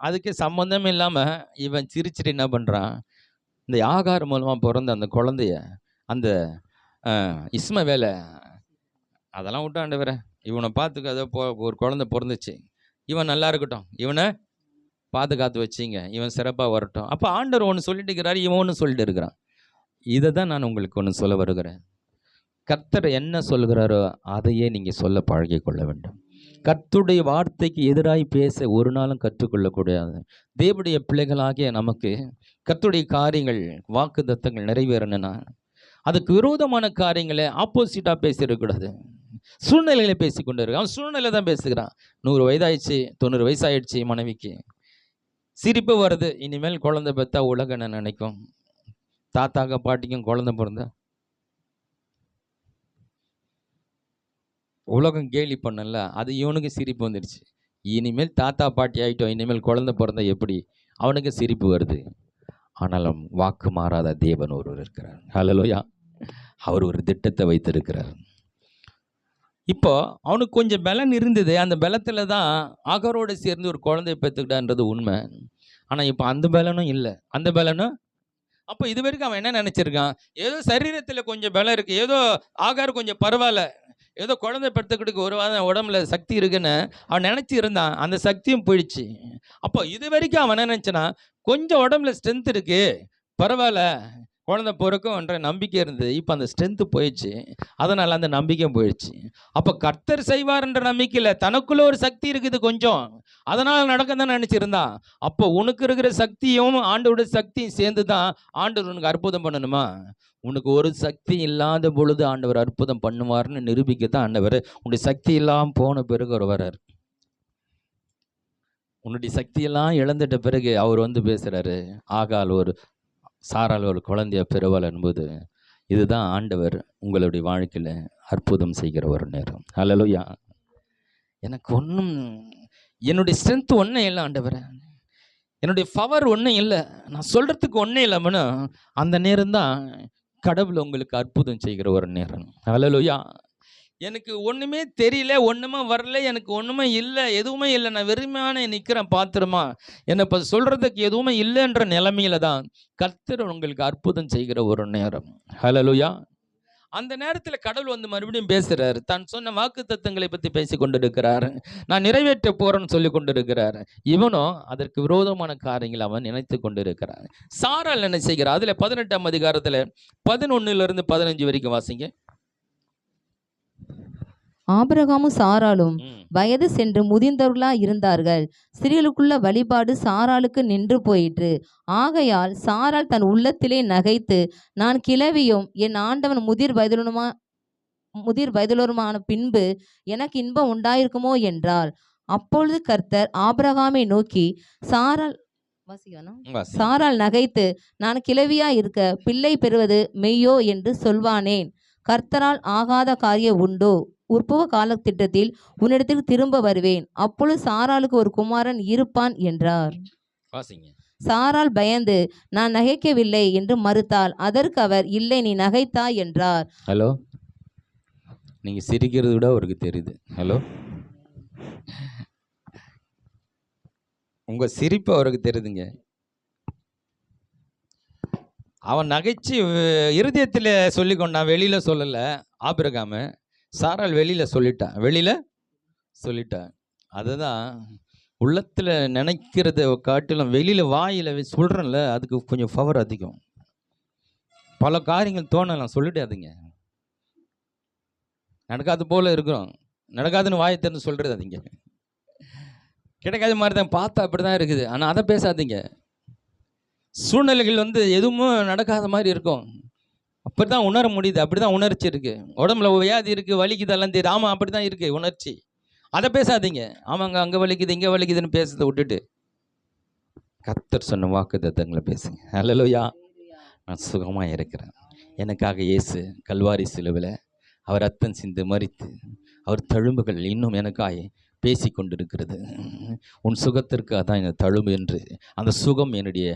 அதுக்கு சம்மந்தம் இல்லாமல் இவன் சிரிச்சிட்டு என்ன பண்ணுறான், இந்த ஆகார் மூலமாக பிறந்த அந்த குழந்தைய, அந்த இஸ்மவேலை அதெல்லாம் விட்டு ஆண்டவரே, இவனை பார்த்துக்க, ஒரு குழந்தை பிறந்துச்சு, இவன் நல்லா இருக்கட்டும், இவனை பாதுகாத்து வச்சிங்க, இவன் சிறப்பாக வரட்டும். அப்போ ஆண்டவர் ஒன்று சொல்லிட்டு இருக்கிறாரு, இவன் ஒன்று சொல்லிட்டு இருக்கிறான். இதை தான் நான் உங்களுக்கு ஒன்று சொல்ல வருகிறேன். கர்த்தர் என்ன சொல்கிறாரோ அதையே நீங்கள் சொல்ல பழகி கொள்ள வேண்டும். கர்த்தருடைய வார்த்தைக்கு எதிராய் பேச ஒரு நாளும் கற்றுக்கொள்ளக்கூடாது. தேவனுடைய பிள்ளைகளாகிய நமக்கு கர்த்தருடைய காரியங்கள், வாக்கு தத்தங்கள் நிறைவேறணும்னா அதுக்கு விரோதமான காரியங்களை ஆப்போசிட்டாக பேசிடக்கூடாது. சூழ்நிலைகளை பேசிக்கொண்டு இருக்கு. அவன் சூழ்நிலை தான் பேசுகிறான். 100 வயதாயிடுச்சு, 90 வயசாயிடுச்சு, மனைவிக்கு சிரிப்பு வருது. இனிமேல் குழந்தை பெற்றா உலகம் என்ன நினைக்கும்? தாத்தாக்க பாட்டிக்கும் குழந்தை பிறந்தா உலகம் கேலி பண்ணல, அது இவனுக்கு சிரிப்பு வந்துடுச்சு. இனிமேல் தாத்தா பாட்டி ஆகிட்டோம், இனிமேல் குழந்தை பிறந்தா எப்படி? அவனுக்கு சிரிப்பு வருது. ஆனாலும் வாக்கு மாறாத தேவன் ஒருவர் இருக்கிறார். ஹல்லேலூயா. அவர் ஒரு திட்டத்தை வைத்திருக்கிறார். இப்போ அவனுக்கு கொஞ்சம் பலன் இருந்தது. அந்த பலத்தில் தான் ஆகாரோடு சேர்ந்து ஒரு குழந்தைய பெற்றுக்கிட்டான்றது உண்மை. ஆனால் இப்போ அந்த பலனும் இல்லை. அந்த பலனும் அப்போ இது வரைக்கும் அவன் என்ன நினச்சிருக்கான்? ஏதோ சரீரத்தில் கொஞ்சம் பலம் இருக்குது, ஏதோ ஆகார் கொஞ்சம் பரவாயில்ல, ஏதோ குழந்தை பெற்றுக்கிட்டு ஒரு உடம்புல சக்தி இருக்குன்னு அவன் நினச்சி இருந்தான். அந்த சக்தியும் போயிடுச்சு. அப்போ இது வரைக்கும் அவன் என்ன நினச்சானா, கொஞ்சம் உடம்புல ஸ்ட்ரென்த் இருக்குது, பரவாயில்ல, குழந்தை பிறக்கும்ன்ற நம்பிக்கை இருந்தது. இப்போ அந்த ஸ்ட்ரென்த்து போயிடுச்சு, அதனால் அந்த நம்பிக்கையும் போயிடுச்சு. அப்போ கர்த்தர் செய்வார்ன்ற நம்பிக்கையில் தனக்குள்ளே ஒரு சக்தி இருக்குது கொஞ்சம், அதனால் நடக்க தான் நினச்சிருந்தான். அப்போ உனக்கு இருக்கிற சக்தியும் ஆண்டவருடைய சக்தியும் சேர்ந்து தான் ஆண்டவர் உனக்கு அற்புதம் பண்ணணுமா? உனக்கு ஒரு சக்தி இல்லாத பொழுது ஆண்டவர் அற்புதம் பண்ணுவார்னு நிரூபிக்கத்தான் ஆண்டவர் உன்னுடைய சக்தி இல்லாமல் போன பிறகு அவர் வர்றார். உன்னுடைய சக்தியெல்லாம் இழந்துட்ட பிறகு அவர் வந்து பேசுகிறாரு. சாரால் ஒரு குழந்தைய பெறுவாள் என்பது இதுதான் ஆண்டவர் உங்களுடைய வாழ்க்கையில் அற்புதம் செய்கிற ஒரு நேரம். ஹல்லேலூயா. எனக்கு ஒன்றும், என்னுடைய ஸ்ட்ரென்த் ஒன்றும் இல்லை ஆண்டவர், என்னுடைய பவர் ஒன்றும் இல்லை, நான் சொல்கிறதுக்கு ஒன்றும் இல்லைன்னு அந்த நேரம் தான் கடவுள் உங்களுக்கு அற்புதம் செய்கிற ஒரு நேரம். ஹல்லேலூயா. எனக்கு ஒன்றுமே தெரியல, ஒன்றுமே வரல, எனக்கு ஒன்றுமே இல்லை, எதுவுமே இல்லை, நான் வெறுமையான நிற்கிறேன் பாத்திரமா, என்னை இப்போ சொல்கிறதுக்கு எதுவுமே இல்லைன்ற நிலைமையில தான் கர்த்தர் உங்களுக்கு அற்புதம் செய்கிற ஒரு நேரம். ஹல்லேலூயா. அந்த நேரத்தில் கடவுள் வந்து மறுபடியும் பேசுகிறார். தான் சொன்ன வாக்கு தத்தங்களை பற்றி பேசி கொண்டிருக்கிறார். நான் நிறைவேற்ற போகிறேன்னு சொல்லி கொண்டிருக்கிறார். இவனும் அதற்கு விரோதமான காரியங்களை அவன் நினைத்து கொண்டிருக்கிறார். சாராள் என்ன செய்கிறார்? அதில் 18ஆம் அதிகாரத்தில் 11 15 வரைக்கும் வாசிங்க. ஆபிரகாமும் சாராளும் வயது சென்று முதிர்ந்தவர்களா இருந்தார்கள். ஸ்திரீகளுக்குள்ள வழிபாடு சாராளுக்கு நின்று போயிற்று. ஆகையால் சாராள் தன் உள்ளத்திலே நகைத்து, நான் கிழவியும் என் ஆண்டவன் முதிர் வயதுள்ளவருமான பின்பு எனக்கு இன்பம் உண்டாயிருக்குமோ என்றாள். அப்பொழுது கர்த்தர் ஆபிரகாமை நோக்கி, சாராள் நகைத்து, நான் கிழவியா இருக்க பிள்ளை பெறுவது மெய்யோ என்று சொல்வானேன்? கர்த்தரால் ஆகாத காரியம் உண்டோ? உற்பவ காலத்திட்டத்தில் உன்னிடத்தில் திரும்ப வருவேன், அப்பொழுது சாராளுக்கு ஒரு குமாரன் இருப்பான் என்றார். சாராள் பயந்து, நான் நகைக்கவில்லை என்று மறுத்தாள். அதற்கு அவர், இல்லை, நீ நகைத்தாய் என்றார். ஹலோ, நீங்க சிரிக்கிறது விட அவருக்கு தெரியுது. ஹலோ, உங்க சிரிப்பு அவருக்கு தெரியுதுங்க. அவன் நகைச்சு இருதயத்தில் சொல்லி கொண்டான், வெளியில சொல்லல. ஆபிரகாம சாராள் வெளியில சொல்லிட்டான். அதுதான் உள்ளத்தில் நினைக்கிறத காட்டிலும் வெளியில வாயில சொல்றேன்ல, அதுக்கு கொஞ்சம் பவர் அதிகம். பல காரியங்கள் தோணலாம், சொல்லிடாதீங்க. நடக்காது போல இருக்கிறோம், நடக்காதுன்னு வாயை திறந்து சொல்றது அதிங்க. கிடைக்காத மாதிரி தான் பார்த்தா அப்படி தான் இருக்குது, ஆனால் அதை பேசாதீங்க. சூழ்நிலைகள் எதுவும் நடக்காத மாதிரி இருக்கும், அப்படி தான் உணர முடியுது, அப்படி தான் உணர்ச்சி இருக்குது. உடம்புல வியாதி இருக்குது, வலிக்குதெல்லாம் தெரியுது, ஆமாம் அப்படி தான் இருக்குது உணர்ச்சி. அதை பேசாதீங்க. ஆமாங்க, அங்கே வலிக்குது இங்கே வலிக்குதுன்னு பேசுறதை விட்டுட்டு கர்த்தர் சொன்ன வாக்கு தத்தங்களை பேசுங்க. ஹல்லேலூயா. நான் சுகமாக இருக்கிறேன், எனக்காக இயேசு கல்வாரி சிலுவையில் அவர் ரத்தம் சிந்து மரித்து அவர் தழும்புகள் இன்னும் எனக்காய் பேசி கொண்டிருக்கிறது. உன் சுகத்திற்கு அதான் இந்த தழும்பு என்று, அந்த சுகம் என்னுடைய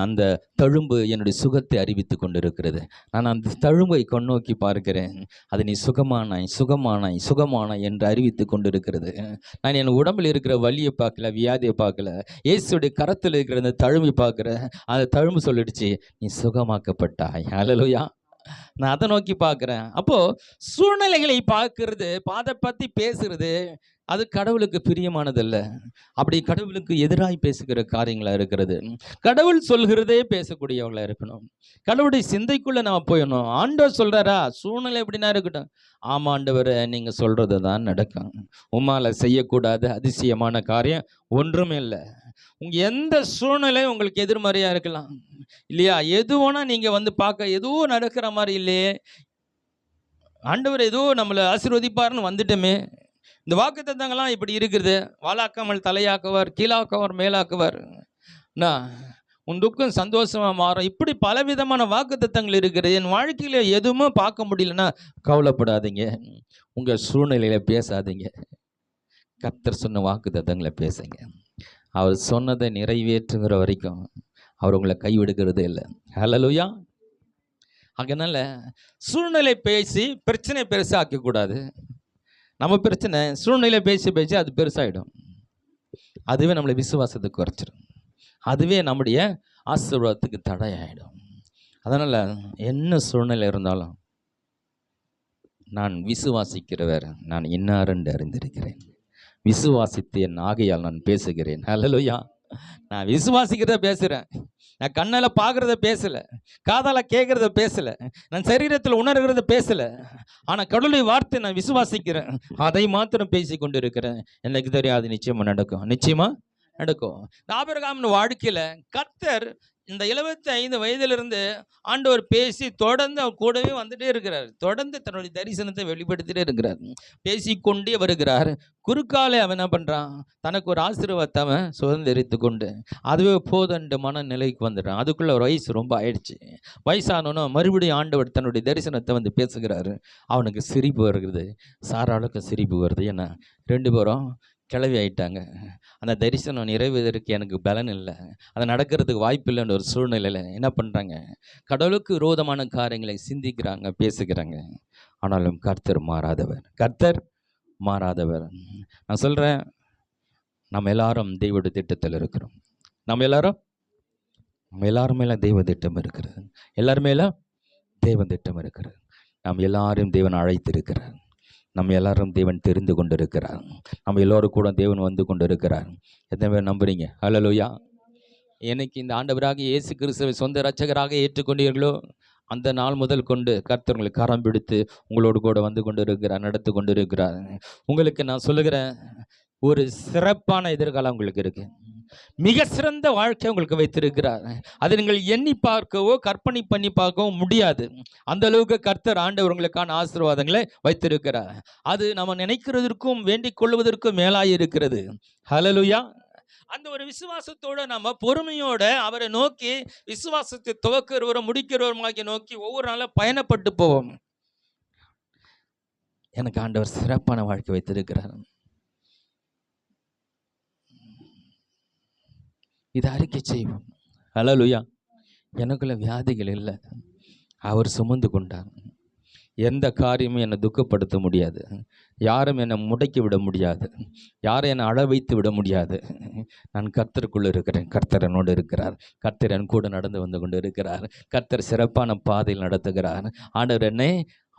அந்த தழும்பு என்னுடைய சுகத்தை அறிவித்து கொண்டிருக்கிறது. நான் அந்த தழும்பை கண்ணோக்கி பார்க்கிறேன். அது நீ சுகமானாய் சுகமானாய் சுகமானாய் என்று அறிவித்து கொண்டிருக்கிறது. நான் என் உடம்பில் இருக்கிற வலியை பார்க்கல, வியாதியை பார்க்கல, இயேசுடைய கரத்தில் இருக்கிற அந்த தழும்பை பார்க்குறேன். அந்த தழும்பு சொல்லிடுச்சு, நீ சுகமாக்கப்பட்டாய். ஹல்லேலூயா. நான் அதை நோக்கி பார்க்குறேன். அப்போது சூழ்நிலைகளை பார்க்கறது, அதை பற்றி பேசுறது, அது கடவுளுக்கு பிரியமானதல்ல. அப்படி கடவுளுக்கு எதிராய் பேசுகிற காரியங்களாக இருக்கிறது. கடவுள் சொல்கிறதே பேசக்கூடியவங்களா இருக்கணும். கடவுளுடைய சிந்தைக்குள்ளே நம்ம போயிடணும். ஆண்டவர் சொல்கிறாரா, சூழ்நிலை எப்படின்னா இருக்கட்டும், ஆமாம் ஆண்டவரை நீங்கள் சொல்கிறது தான் நடக்கும். உம்மால் செய்யக்கூடாத அதிசயமான காரியம் ஒன்றுமே இல்லை. உங்கள் எந்த சூழ்நிலை உங்களுக்கு எதிர்மறையாக இருக்கலாம் இல்லையா? எது வேணால் நீங்கள் வந்து பார்க்க எதுவும் நடக்கிற மாதிரி இல்லையே, ஆண்டவர் ஏதோ நம்மளை ஆசீர்வதிப்பார்னு வந்துட்டோமே. இந்த வாக்குத்தத்தங்கள்லாம் இப்படி இருக்குது. வாளாக்காமல் தலையாக்குவார், கீழாக்குவார், மேலாக்குவார். உன் துக்கம் சந்தோஷமாக மாறும். இப்படி பலவிதமான வாக்குத்தத்தங்கள் இருக்குது. என் வாழ்க்கையில் எதுவுமே பார்க்க முடியலன்னா கவலைப்படாதீங்க. உங்கள் சூழ்நிலையில் பேசாதீங்க. கர்த்தர் சொன்ன வாக்குத்தத்தங்களை பேசுங்க. அவர் சொன்னதை நிறைவேற்றுகிற வரைக்கும் அவர் உங்களை கைவிடுகிறதே இல்லை. ஹல்லேலூயா. அதனால் சூழ்நிலை பேசி பிரச்சனை பெருசாக ஆக்கக்கூடாது. நம்ம பிரச்சனை சூழ்நிலை பேசி பேசி அது பெருசாகிடும். அதுவே நம்மளை விசுவாசத்தை குறைச்சிடும். அதுவே நம்முடைய ஆசீர்வாதத்துக்கு தடையாயிடும். அதனால் என்ன சூழ்நிலை இருந்தாலும் நான் விசுவாசிக்கிறவர், நான் இன்னாரென்று அறிந்திருக்கிறேன், விசுவாசித்து என் ஆகையால் நான் பேசுகிறேன். ஹல்லேலூயா. நான் விசுவாசிக்கிறத பேசுகிறேன். நான் கண்ணால் பார்க்குறத பேசலை, காதால் கேட்குறத பேசலை, நான் சரீரத்தில் உணர்கிறத பேசலை. ஆனால் கடவுளுடைய வார்த்தை நான் விசுவாசிக்கிறேன், அதை மாத்திரம் பேசி கொண்டு இருக்கிறேன். எனக்கு தெரியாது, நிச்சயமாக நடக்கும், நிச்சயமாக நடக்கும். ஆபிரகாமின் வாழ்க்கையில் கர்த்தர் இந்த 75 வயதிலிருந்து ஆண்டவர் பேசி தொடர்ந்து அவர் கூடவே வந்துட்டே இருக்கிறார். தொடர்ந்து தன்னுடைய தரிசனத்தை வெளிப்படுத்திட்டே இருக்கிறார், பேசிக்கொண்டே வருகிறார். குறுக்காலே அவன் என்ன பண்ணுறான், தனக்கு ஒரு ஆசீர்வாதத்தை அவன் சுதந்திரித்து கொண்டு அதுவே போதண்டு மனநிலைக்கு வந்துடுறான். அதுக்குள்ளே ஒரு வயசு ரொம்ப ஆயிடுச்சு. வயசானோன்னு மறுபடியும் ஆண்டவர் தன்னுடைய தரிசனத்தை வந்து பேசுகிறாரு. அவனுக்கு சிரிப்பு வருகிறது, சாராளுக்கு சிரிப்பு வருது. ஏன்னா 2 பேரும் கிளவி ஆயிட்டாங்க. அந்த தரிசனம் நிறைவேறதுக்கு எனக்கு பலன் இல்லை, அது நடக்கிறதுக்கு வாய்ப்பு இல்லைன்ற ஒரு சூழ்நிலையில் என்ன பண்ணுறாங்க, கடவுளுக்கு விரோதமான காரியங்களை சிந்திக்கிறாங்க, பேசுகிறாங்க. ஆனாலும் கர்த்தர் மாறாதவர், கர்த்தர் மாறாதவர். நான் சொல்கிறேன், நம்ம எல்லாரும் தெய்வ திட்டத்தில் இருக்கிறோம். நம்ம எல்லாரும் மேலே தெய்வ திட்டம் இருக்கிறது. எல்லாரும் மேலே தெய்வ திட்டம் இருக்கிறது. நம்ம எல்லாரும் தேவன் அழைத்திருக்கிறார். நம்ம எல்லாரும் தேவன் தெரிந்து கொண்டு இருக்கிறார். நம்ம எல்லோரும் கூட தேவன் வந்து கொண்டு இருக்கிறார். எத்தனை பேர் நம்புறீங்க? ஹல்லேலூயா. என்னைக்கு இந்த ஆண்டவராக இயேசு கிறிஸ்துவை சொந்த இரட்சகராக ஏற்றுக்கொண்டீர்களோ அந்த நாள் முதல் கொண்டு கர்த்தர் உங்களை கரம் பிடித்து உங்களோடு கூட வந்து கொண்டு இருக்கிறார், நடத்தி கொண்டு இருக்கிறார். உங்களுக்கு நான் சொல்லுகிறேன், ஒரு சிறப்பான எதிர்காலம் உங்களுக்கு இருக்கு. மிக சிறந்த வாழ்க்கை உங்களுக்கு வைத்திருக்கிறார். அதை நீங்கள் எண்ணி பார்க்கவோ கற்பனை பண்ணி பார்க்கவோ முடியாது. அந்த அளவுக்கு கர்த்தர் ஆண்டவர் உங்களுக்கான ஆசீர்வாதங்களை வைத்திருக்கிறார். அது நம்ம நினைக்கிறதற்கும் வேண்டிக் கொள்வதற்கும் மேலாய் இருக்கிறது. ஹல்லேலூயா. அந்த ஒரு விசுவாசத்தோட நம்ம பொறுமையோட அவரை நோக்கி, விசுவாசத்தை துவக்கிறவரும் முடிக்கிறவருமாகி நோக்கி ஒவ்வொரு நாளும் பயணப்பட்டு போவோம். எனக்கு ஆண்டவர் சிறப்பான வாழ்க்கை வைத்திருக்கிறார். இதை அறிக்கை செய்வோம். ஹல்லேலூயா. எனக்குள்ள வியாதிகள் இல்லை, அவர் சுமந்து கொண்டார். எந்த காரியமும் என்னை துக்கப்படுத்த முடியாது, யாரும் என்னை முடக்கி விட முடியாது, யாரும் என்னை அழ வைத்து விட முடியாது. நான் கர்த்தருக்குள்ளே இருக்கிறேன், கர்த்தர் என்னோடு இருக்கிறார், கர்த்தர் என் கூட நடந்து வந்து கொண்டு இருக்கிறார், கர்த்தர் சிறப்பான பாதையில் நடத்துகிறார். ஆண்டவர் என்னை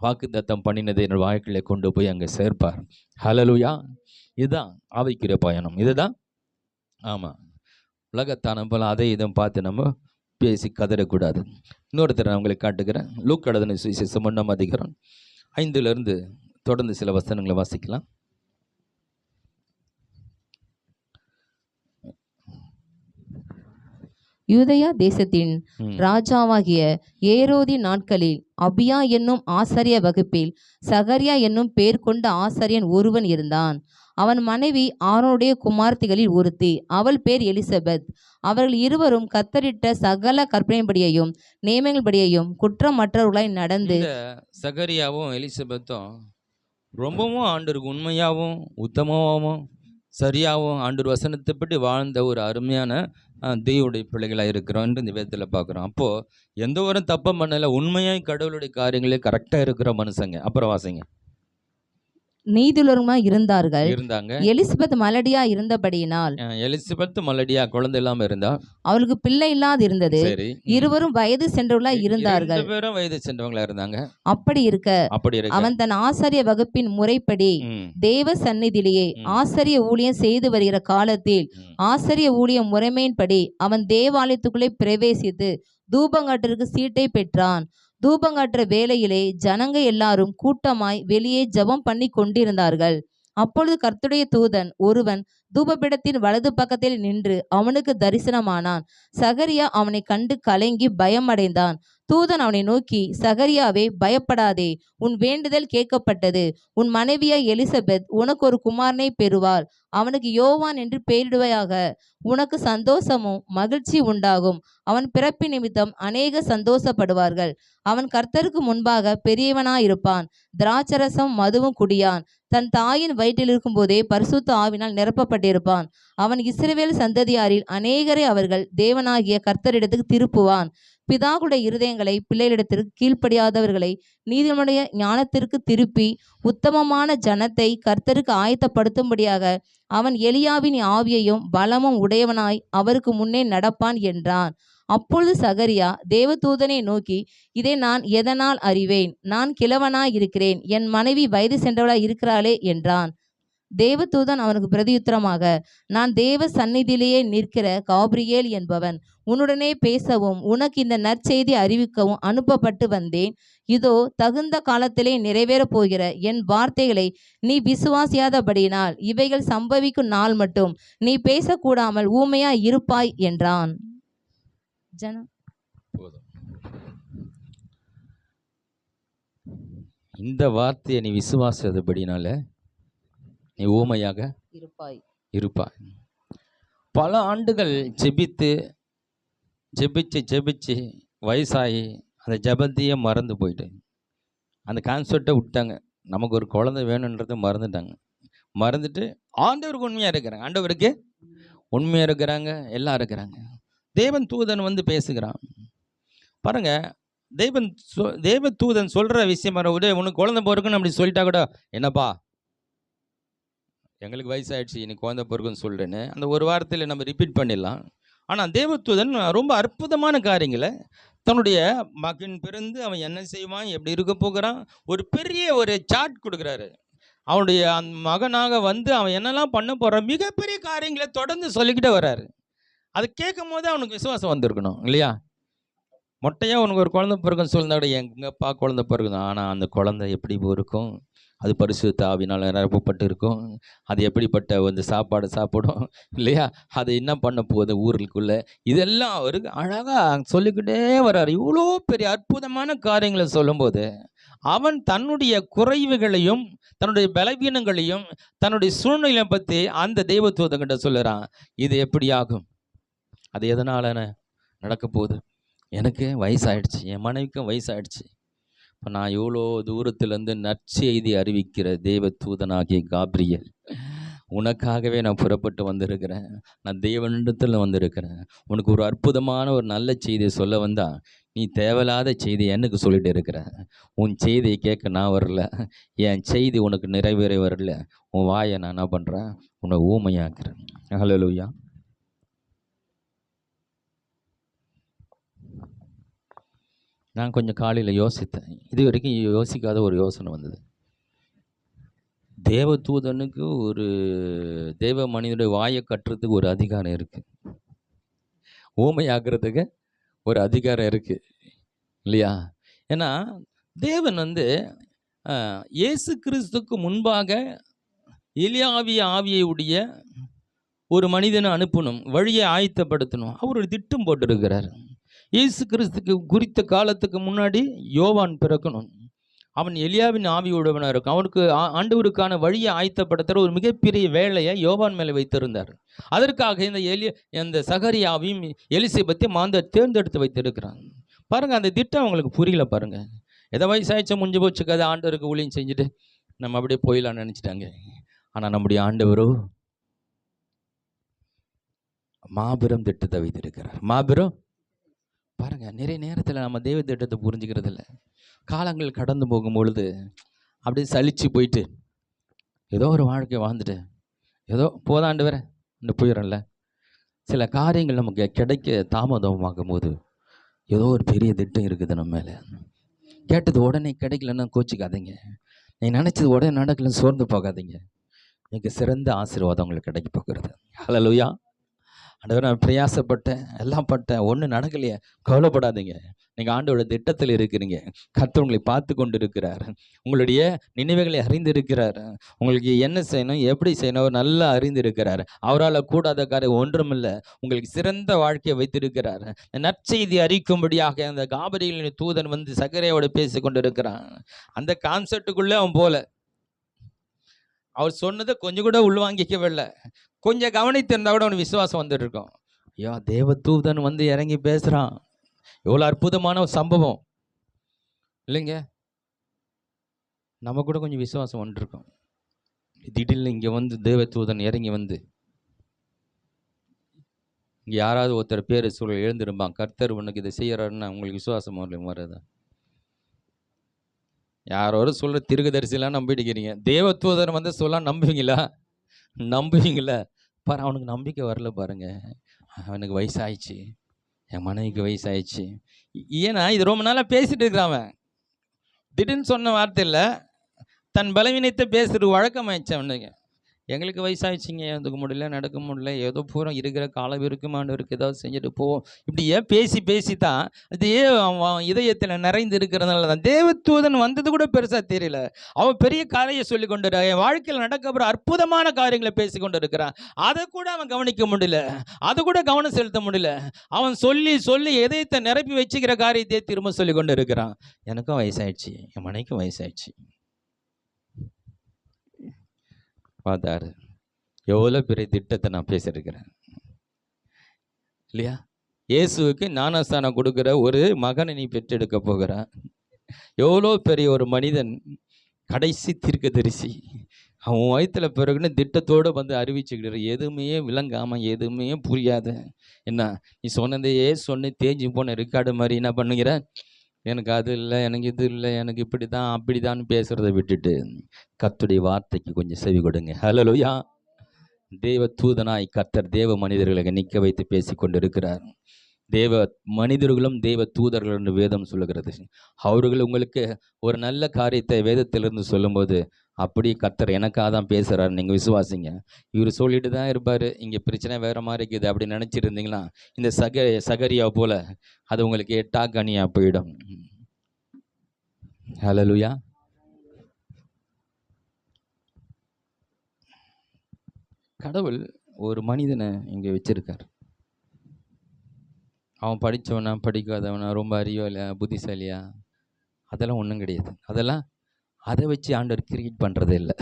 வாக்குத்தத்தம் பண்ணினதை என் வாழ்க்கையில கொண்டு போய் அங்கே சேர்ப்பார். ஹல்லேலூயா. இதுதான் ஆவிக்குரிய பயணம். இதுதான் ஆமாம். உலகத்தான போல அதை இதை பார்த்து நம்ம பேசி கதறக்கூடாது. இன்னொருத்தர் நான் உங்களுக்கு காட்டுகிறேன். லூக்கா எழுதின சுவிசேஷம் 1ஆம் அதிகாரம் 5 தொடர்ந்து சில வசனங்களை வாசிக்கலாம். யூதேயா தேசத்தின் ராஜாவாகிய ஏரோதின் நாட்களில் அபியா என்னும் ஆசாரிய வகுப்பில் சகரியா என்னும் பேர் கொண்ட ஆசாரியன் ஒருவன் இருந்தான். அவன் மனைவி ஆரோனுடைய குமார்த்திகளில் ஒருத்தி, அவள் பேர் எலிசபெத். அவர்கள் இருவரும் கத்தரிட்ட சகல கற்பனைப்படியையும் நியமங்கள்படியையும் குற்றமற்றவர்களாய் நடந்து. சகரியாவும் எலிசபெத்தும் ரொம்பவும் ஆண்டருக்கு உண்மையாகவும் உத்தமமாகவும் சரியாகவும் ஆண்டவர் வசனத்தைப்படி வாழ்ந்த ஒரு அருமையான தெய்வனுடைய பிள்ளைகளாக இருக்கிறோம் என்று இந்த வேதத்தில் பார்க்குறோம். அப்போது எந்த ஒரு தப்பும் பண்ணலை, உண்மையாக கடவுளுடைய காரியங்களே கரெக்டாக இருக்கிற மனுஷங்க. அப்புறம் வாசிங்க. நீதியுள்ளவருமாய் இருந்தார்கள். இருந்தாங்க. எலிசபெத் மலடியா இருந்தபடியினால் எலிசபெத் மலடியா குழந்தை இல்லாமல் இருந்தா, அவளுக்கு பிள்ளை இல்லாது இருந்தது. சரி. இருவரும் வயது சென்றவர்களாய் இருந்தார்கள். 2 பேரும் வயது சென்றவங்களா இருந்தாங்க. அப்படி இருக்க அவன் தன் ஆசாரிய வகுப்பின் முறைப்படி தேவ சந்நிதியிலேயே ஆசாரிய ஊழியம் செய்து வருகிற காலத்தில் ஆசாரிய ஊழியம் முறைமையின்படி அவன் தேவாலயத்துக்குள்ளே பிரவேசித்து தூபங்காட்டிற்கு சீட்டை பெற்றான். தூபங்காட்டுற வேளையிலே ஜனங்க எல்லாரும் கூட்டமாய் வெளியே ஜெபம் பண்ணி கொண்டிருந்தார்கள். அப்பொழுது கர்த்தருடைய தூதன் ஒருவன் தூபபீடத்தின் வலது பக்கத்தில் நின்று அவனுக்கு தரிசனமானான். சகரியா அவனை கண்டு கலங்கி பயமடைந்தான். தூதன் அவனை நோக்கி, சகரியாவே, பயப்படாதே, உன் வேண்டுதல் கேட்கப்பட்டது. உன் மனைவியாய் எலிசபெத் உனக்கு ஒரு குமாரனை பெறுவாள். அவனுக்கு யோவான் என்று பெயரிடுவாயாக. உனக்கு சந்தோஷமும் மகிழ்ச்சி உண்டாகும். அவன் பிறப்பு நிமித்தம் அநேக சந்தோஷப்படுவார்கள். அவன் கர்த்தருக்கு முன்பாக பெரியவனாயிருப்பான். திராட்சரசம் மதுவும் குடியான். தன் தாயின் வயிற்றில் இருக்கும் போதே பரிசுத்த ஆவினால் நிரப்பப்பட்டிருப்பான். அவன் இஸ்ரவேல் சந்ததியாரில் அநேகரை அவர்கள் தேவனாகிய கர்த்தரிடத்துக்கு திருப்புவான். பிதாக்களுடைய இருதயங்களை பிள்ளைகளிடத்திற்கு கீழ்ப்படியாதவர்களை நீதிமன்ற ஞானத்திற்கு திருப்பி உத்தமமான ஜனத்தை கர்த்தருக்கு ஆயத்தப்படுத்தும்படியாக அவன் எலியாவின் ஆவியையும் பலமும் உடையவனாய் அவருக்கு முன்னே நடப்பான் என்றான். அப்பொழுது சகரியா தேவதூதனை நோக்கி, இதை நான் எதனால் அறிவேன்? நான் கிழவனாய் இருக்கிறேன், என் மனைவி வயது சென்றவளாய் இருக்கிறாளே என்றான். தேவதூதன் அவனுக்கு பிரதியுத்தரமாக, நான் தேவ சந்நிதியிலேயே நிற்கிற காபிரியேல் என்பவன். உன்னுடனே பேசவும் உனக்கு இந்த நற்செய்தி அறிவிக்கவும் அனுப்பப்பட்டு வந்தேன். இதோ தகுந்த காலத்திலே நிறைவேறப் போகிற என் வார்த்தைகளை நீ விசுவாசியாதபடியினால் இவைகள் சம்பவிக்கும் நாள் மட்டும் நீ பேசக்கூடாமல் ஊமையா இருப்பாய் என்றான். இந்த வார்த்தையை நீ விசுவாசியாதபடினால நீ ஊமையாக இருப்பாய். பல ஆண்டுகள் ஜெபிச்சு வயசாகி அந்த ஜெபத்தையே மறந்து போயிட்டு அந்த கான்செப்டை விட்டாங்க. நமக்கு ஒரு குழந்தை வேணுன்றதை மறந்துட்டு ஆண்டவருக்கு உண்மையாக இருக்கிறாங்க. ஆண்டவருக்கு உண்மையாக இருக்கிறாங்க, எல்லாம் இருக்கிறாங்க. தேவன் தூதன் வந்து பேசுகிறான் பாருங்க. தேவ தூதன் சொல்கிற விஷயம் விட உனக்கு குழந்தை பிறக்குன்னு அப்படி சொல்லிட்டா கூட, என்னப்பா எங்களுக்கு வயசாகிடுச்சு, இன்னைக்கு குழந்தை பிறகுன்னு சொல்கிறேன்னு அந்த ஒரு வாரத்தில் நம்ம ரிப்பீட் பண்ணிடலாம். ஆனால் தேவதூதன் ரொம்ப அற்புதமான காரியங்களை தன்னுடைய மகன் பிறந்து அவன் என்ன செய்வான், எப்படி இருக்க போகிறான், ஒரு பெரிய ஒரு சார்ட் கொடுக்குறாரு. அவனுடைய அந்த மகனாக வந்து அவன் என்னெல்லாம் பண்ண போகிறான், மிகப்பெரிய காரியங்களை தொடர்ந்து சொல்லிக்கிட்டே வர்றாரு. அது கேட்கும் போது அவனுக்கு விசுவாசம் வந்திருக்கணும் இல்லையா? மொட்டையாக உனக்கு ஒரு குழந்தை பிறகுன்னு சொல்லியிருந்தா கூட எங்கப்பா குழந்தை பிறகுதான். ஆனால் அந்த குழந்தை எப்படி இருக்கும், அது பரிசுத்த ஆவினால் நிரப்பப்பட்டு இருக்கும், அது எப்படிப்பட்ட வந்து சாப்பாடு சாப்பிடும் இல்லையா, அது என்ன பண்ண போகுது ஊருக்குள்ளே, இதெல்லாம் அவருக்கு அழகாக சொல்லிக்கிட்டே வர்றாரு. இவ்வளோ பெரிய அற்புதமான காரியங்களை சொல்லும்போது அவன் தன்னுடைய குறைவுகளையும் தன்னுடைய பலவீனங்களையும் தன்னுடைய சூழ்நிலையை பற்றி அந்த தெய்வதூதன்கிட்ட சொல்லுறான். இது எப்படி ஆகும், அது எதனால நடக்க போகுது, எனக்கு வயசாயிடுச்சு, என் மனைவிக்கும் வயசாயிடுச்சு, இப்போ நான் இவ்வளோ தூரத்துலேருந்து நற்செய்தி அறிவிக்கிற தேவ தூதனாகிய காபிரியேல், உனக்காகவே நான் புறப்பட்டு வந்திருக்கிறேன், நான் தேவனிடத்தில் வந்திருக்கிறேன், உனக்கு ஒரு அற்புதமான ஒரு நல்ல செய்தியை சொல்ல வந்தால் நீ தேவையில்லாத செய்தியை எனக்கு சொல்லிட்டு இருக்கிற. உன் செய்தியை கேட்க நான் வரல, என் செய்தி உனக்கு நிறைவேற வரல, உன் வாயை நான் என்ன பண்ணுறேன், உன்னை ஊமையாக்குறேன். ஹல்லேலூயா. நான் கொஞ்சம் காலையில் யோசித்தேன், இது வரைக்கும் யோசிக்காத ஒரு யோசனை வந்தது. தேவ தூதனுக்கு ஒரு தேவ மனிதனுடைய வாயை கட்டுறதுக்கு ஒரு அதிகாரம் இருக்குது, ஊமையாக்குறதுக்கு ஒரு அதிகாரம் இருக்குது இல்லையா? ஏன்னா தேவன் வந்து இயேசு கிறிஸ்துக்கு முன்பாக எலியாவிய ஆவியுடைய ஒரு மனிதனை அனுப்பணும், வழியை ஆயத்தப்படுத்தணும், அவர் ஒரு திட்டம் போட்டிருக்கிறார். இயேசு கிறிஸ்துக்கு குறித்த காலத்துக்கு முன்னாடி யோவான் பிறக்கணும், அவன் எலியாவின் ஆவியுடையவனாக இருக்கும், அவனுக்கு ஆண்டவருக்கான வழியை ஆயத்தப்படுத்துகிற ஒரு மிகப்பெரிய வேலையை யோவான் மேலே வைத்திருந்தார். அதற்காக இந்த சகரியாவையும் எலிசபெத்தையும் மாந்தர் தேர்ந்தெடுத்து வைத்திருக்கிறான். பாருங்கள், அந்த திட்டம் அவங்களுக்கு புரியல. பாருங்கள், எதை வயசாயிச்சா முடிஞ்சு போச்சு கதை, ஆண்டவருக்கு ஊழியம் செஞ்சுட்டு நம்ம அப்படியே போயிடலான்னு நினச்சிட்டாங்க. ஆனால் நம்முடைய ஆண்டவரோ மாபெரும் திட்டத்தை வைத்திருக்கிறார். மாபெரும் பாருங்க, நிறைய நேரத்தில் நம்ம தெய்வ திட்டத்தை புரிஞ்சுக்கிறது இல்லை. காலங்கள் கடந்து போகும் பொழுது அப்படியே சலிச்சு போயிட்டு ஏதோ ஒரு வாழ்க்கை வாழ்ந்துட்டு ஏதோ போதாண்டு வர இந்த போயிடல. சில காரியங்கள் நமக்கு கிடைக்க தாமதமாகும் போது ஏதோ ஒரு பெரிய திட்டம் இருக்குது நம்ம மேலே. கேட்டது உடனே கிடைக்கலன்னா கோச்சிக்காதீங்க. நீ நினச்சது உடனே நடக்கலன்னு சோர்ந்து போகாதீங்க. மிக சிறந்த ஆசீர்வாதம் உங்களுக்கு கிடைக்க போகிறது. ஹல்லேலூயா. ஆண்டவரே, நான் பிரயாசப்பட்டேன், எல்லாம் பட்டேன், ஒன்றும் நடக்கலையே, கவலைப்படாதீங்க. நீங்கள் ஆண்டவரோட திட்டத்தில் இருக்கிறீங்க. கர்த்தர் உங்களை பார்த்து கொண்டு இருக்கிறார். உங்களுடைய நினைவுகளை அறிந்திருக்கிறார். உங்களுக்கு என்ன செய்யணும், எப்படி செய்யணும் நல்லா அறிந்திருக்கிறார். அவரால் கூடாத காரியம் ஒன்றுமில்லை. உங்களுக்கு சிறந்த வாழ்க்கையை வைத்திருக்கிறார். நற்செய்தி அறிக்கும்படியாக அந்த காபிரியேலின் தூதன் வந்து சகரியாவோட பேசி கொண்டு இருக்கிறான். அந்த கான்செப்டுக்குள்ளே அவன் போல. அவர் சொன்னதை கொஞ்சம் கூட உள்வாங்கிக்கவே இல்லை. கொஞ்சம் கவனித்திருந்தா கூட அவனுக்கு விசுவாசம் வந்துட்டு இருக்கும். ஐயா, தேவ தூதன் வந்து இறங்கி பேசுகிறான், எவ்வளோ அற்புதமான ஒரு சம்பவம் இல்லைங்க. நம்ம கூட கொஞ்சம் விசுவாசம் வந்துருக்கோம். திடீர்னு இங்கே வந்து தேவ தூதன் இறங்கி வந்து இங்கே யாராவது ஒருத்தர் பேர் சொல்ல எழுந்திருப்பான், கர்த்தர் உனக்கு இதை செய்யறாருன்னா உங்களுக்கு விசுவாசம் வரதா? யாரோட சொல்ற தீர்க்கதரிசிலாம் நம்பிடுக்கிறீங்க. தேவ தூதன் வந்து சொல்ல நம்புவீங்களா? நம்புவீங்களா? பாரு, அவனுக்கு நம்பிக்கை வரல பாருங்க. அவனுக்கு வயசாயிடுச்சு, என் மனைவிக்கு வயசாயிடுச்சு. ஏன்னா இது ரொம்ப நாளாக பேசிட்டு இருக்கிறான். அவன் திடீர்னு சொன்ன வார்த்தை இல்லை, தன் பலவீனத்தை பேசுறது வழக்கமாயிடுச்சு அவனுக்கு. எங்களுக்கு வயசாகிடுச்சிங்க, எழுந்துக்க முடியல, நடக்க முடியல, ஏதோ பூரா இருக்கிற காலம் இருக்குமானவருக்கு ஏதாவது செஞ்சுட்டு போவோம். இப்படியே பேசி பேசி தான் அதே அவன் இதயத்தில் நிறைந்து இருக்கிறதுனால தான் தேவதூதன் வந்தது கூட பெருசாக தெரியல. அவன் பெரிய காரியம் சொல்லி கொண்டு என் வாழ்க்கையில் நடக்கிற அற்புதமான காரியங்களை பேசி கொண்டு இருக்கிறான். அதை கூட அவன் கவனிக்க முடியல, அதை கூட கவனம் செலுத்த முடியல. அவன் சொல்லி சொல்லி இதயத்தை நிரப்பி வச்சுக்கிற காரியத்தை திரும்ப சொல்லி கொண்டு இருக்கிறான். எனக்கும் வயசாயிடுச்சு, என் மனைக்கும் வயசாயிடுச்சு. பார்த்தாரு, எவ்வளோ பெரிய திட்டத்தை நான் பேசியிருக்கிறேன் இல்லையா? இயேசுவுக்கு ஞானஸ்தானம் கொடுக்குற ஒரு மகனை நீ பெற்றெடுக்க போகிறான். எவ்வளோ பெரிய ஒரு மனிதன், கடைசி தீர்க்கதரிசி. அவன் வயிற்றுல பிறகுன்னு திட்டத்தோடு வந்து அறிவிச்சுக்கிட்டு எதுவுமே விளங்காமல் எதுவுமே புரியாத என்ன நீ சொன்னதையே சொன்ன தேஞ்சு போன ரெக்கார்டு மாதிரி என்ன பண்ணுகிற, எனக்கு அது இல்லை, எனக்கு இது இல்லை, எனக்கு இப்படி தான் அப்படி தான் பேசுகிறத விட்டுட்டு கர்த்தருடைய வார்த்தைக்கு கொஞ்சம் செவி கொடுங்க. ஹல்லேலூயா. தேவ தூதனாய் கர்த்தர் தேவ மனிதர்களை நிற்க வைத்து பேசி கொண்டு இருக்கிறார். தேவ மனிதர்களும் தேவ தூதர்கள் என்று வேதம் சொல்லுகிறது. அவர்கள் உங்களுக்கு ஒரு நல்ல காரியத்தை வேதத்திலிருந்து சொல்லும்போது அப்படி கர்த்தர் எனக்காக தான் பேசுகிறாரு நீங்கள் விசுவாசிங்க. இவர் சொல்லிட்டு தான் இருப்பார், இங்கே பிரச்சனை வேறு மாதிரி இருக்குது அப்படி நினச்சிருந்தீங்களா இந்த சகரியா போல் அது உங்களுக்கு எட்டாக்கனியாக போயிடும். ஹல்லேலூயா. கடவுள் ஒரு மனிதனை இங்கே வச்சிருக்கார். அவன் படித்தவனா படிக்காதவனா, ரொம்ப அறிவாளியா புத்திசாலியா, அதெல்லாம் ஒன்றும் கிடையாது. அதெல்லாம் அதை வச்சு ஆண்டவர் கிரியேட் பண்ணுறதே இல்லை.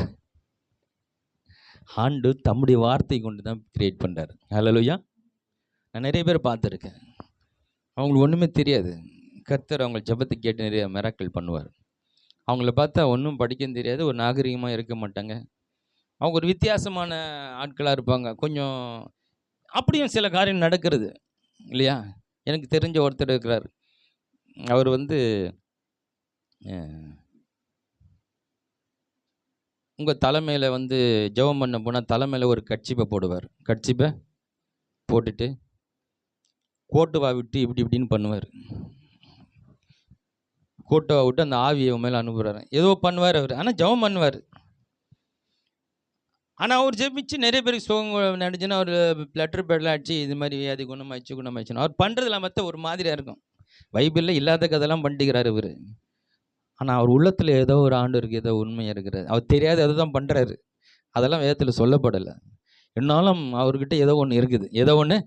ஆண்டு தம்முடைய வார்த்தை கொண்டு தான் கிரியேட் பண்ணுறாரு. ஹல்லேலூயா. நான் நிறைய பேர் பார்த்துருக்கேன், அவங்களுக்கு ஒன்றுமே தெரியாது. கர்த்தர் அவங்க ஜெபத்தை கேட்டு நிறைய மிராக்கிள் பண்ணுவார். அவங்கள பார்த்தா ஒன்றும் படிக்கவும் தெரியாது, ஒரு நாகரிகமாக இருக்க மாட்டாங்க. அவங்க ஒரு வித்தியாசமான ஆட்களாக இருப்பாங்க. கொஞ்சம் அப்படியும் சில காரியம் நடக்கிறது இல்லையா? எனக்கு தெரிஞ்ச ஒருத்தர் இருக்கிறார். அவர் வந்து உங்கள் தலைமையில் வந்து ஜெபம் பண்ண போனால் தலைமையில் ஒரு கட்சிப்பை போடுவார். கட்சிப்பை போட்டுட்டு கோட்டுவா விட்டு இப்படி இப்படின்னு பண்ணுவார். கோட்டுவா விட்டு அந்த ஆவியை மேலே அனுப்புகிறார். ஏதோ பண்ணுவார் அவர், ஆனால் ஜெபம் பண்ணுவார். ஆனால் அவர் ஜெபிச்சு நிறைய பேருக்கு சுகம் நடிச்சுன்னா அவர் லெட்டர் பேடெலாம் அடிச்சு இது மாதிரி வியாதி குணமாயிடுச்சுன்னு அவர் பண்ணுறதுல மற்ற ஒரு மாதிரியாக இருக்கும். பைபிளில் இல்லாத கதெல்லாம் பண்ணிக்கிறார் இவர். ஆனால் அவர் உள்ளத்தில் ஏதோ ஒரு ஆண்டவருக்கு ஏதோ உண்மையாக இருக்கிறார். அவர் தெரியாது அதை தான் பண்ணுறாரு. அதெல்லாம் வேதத்தில் சொல்லப்படலை. என்னாலும் அவர்கிட்ட ஏதோ ஒன்று இருக்குது, ஏதோ ஒன்று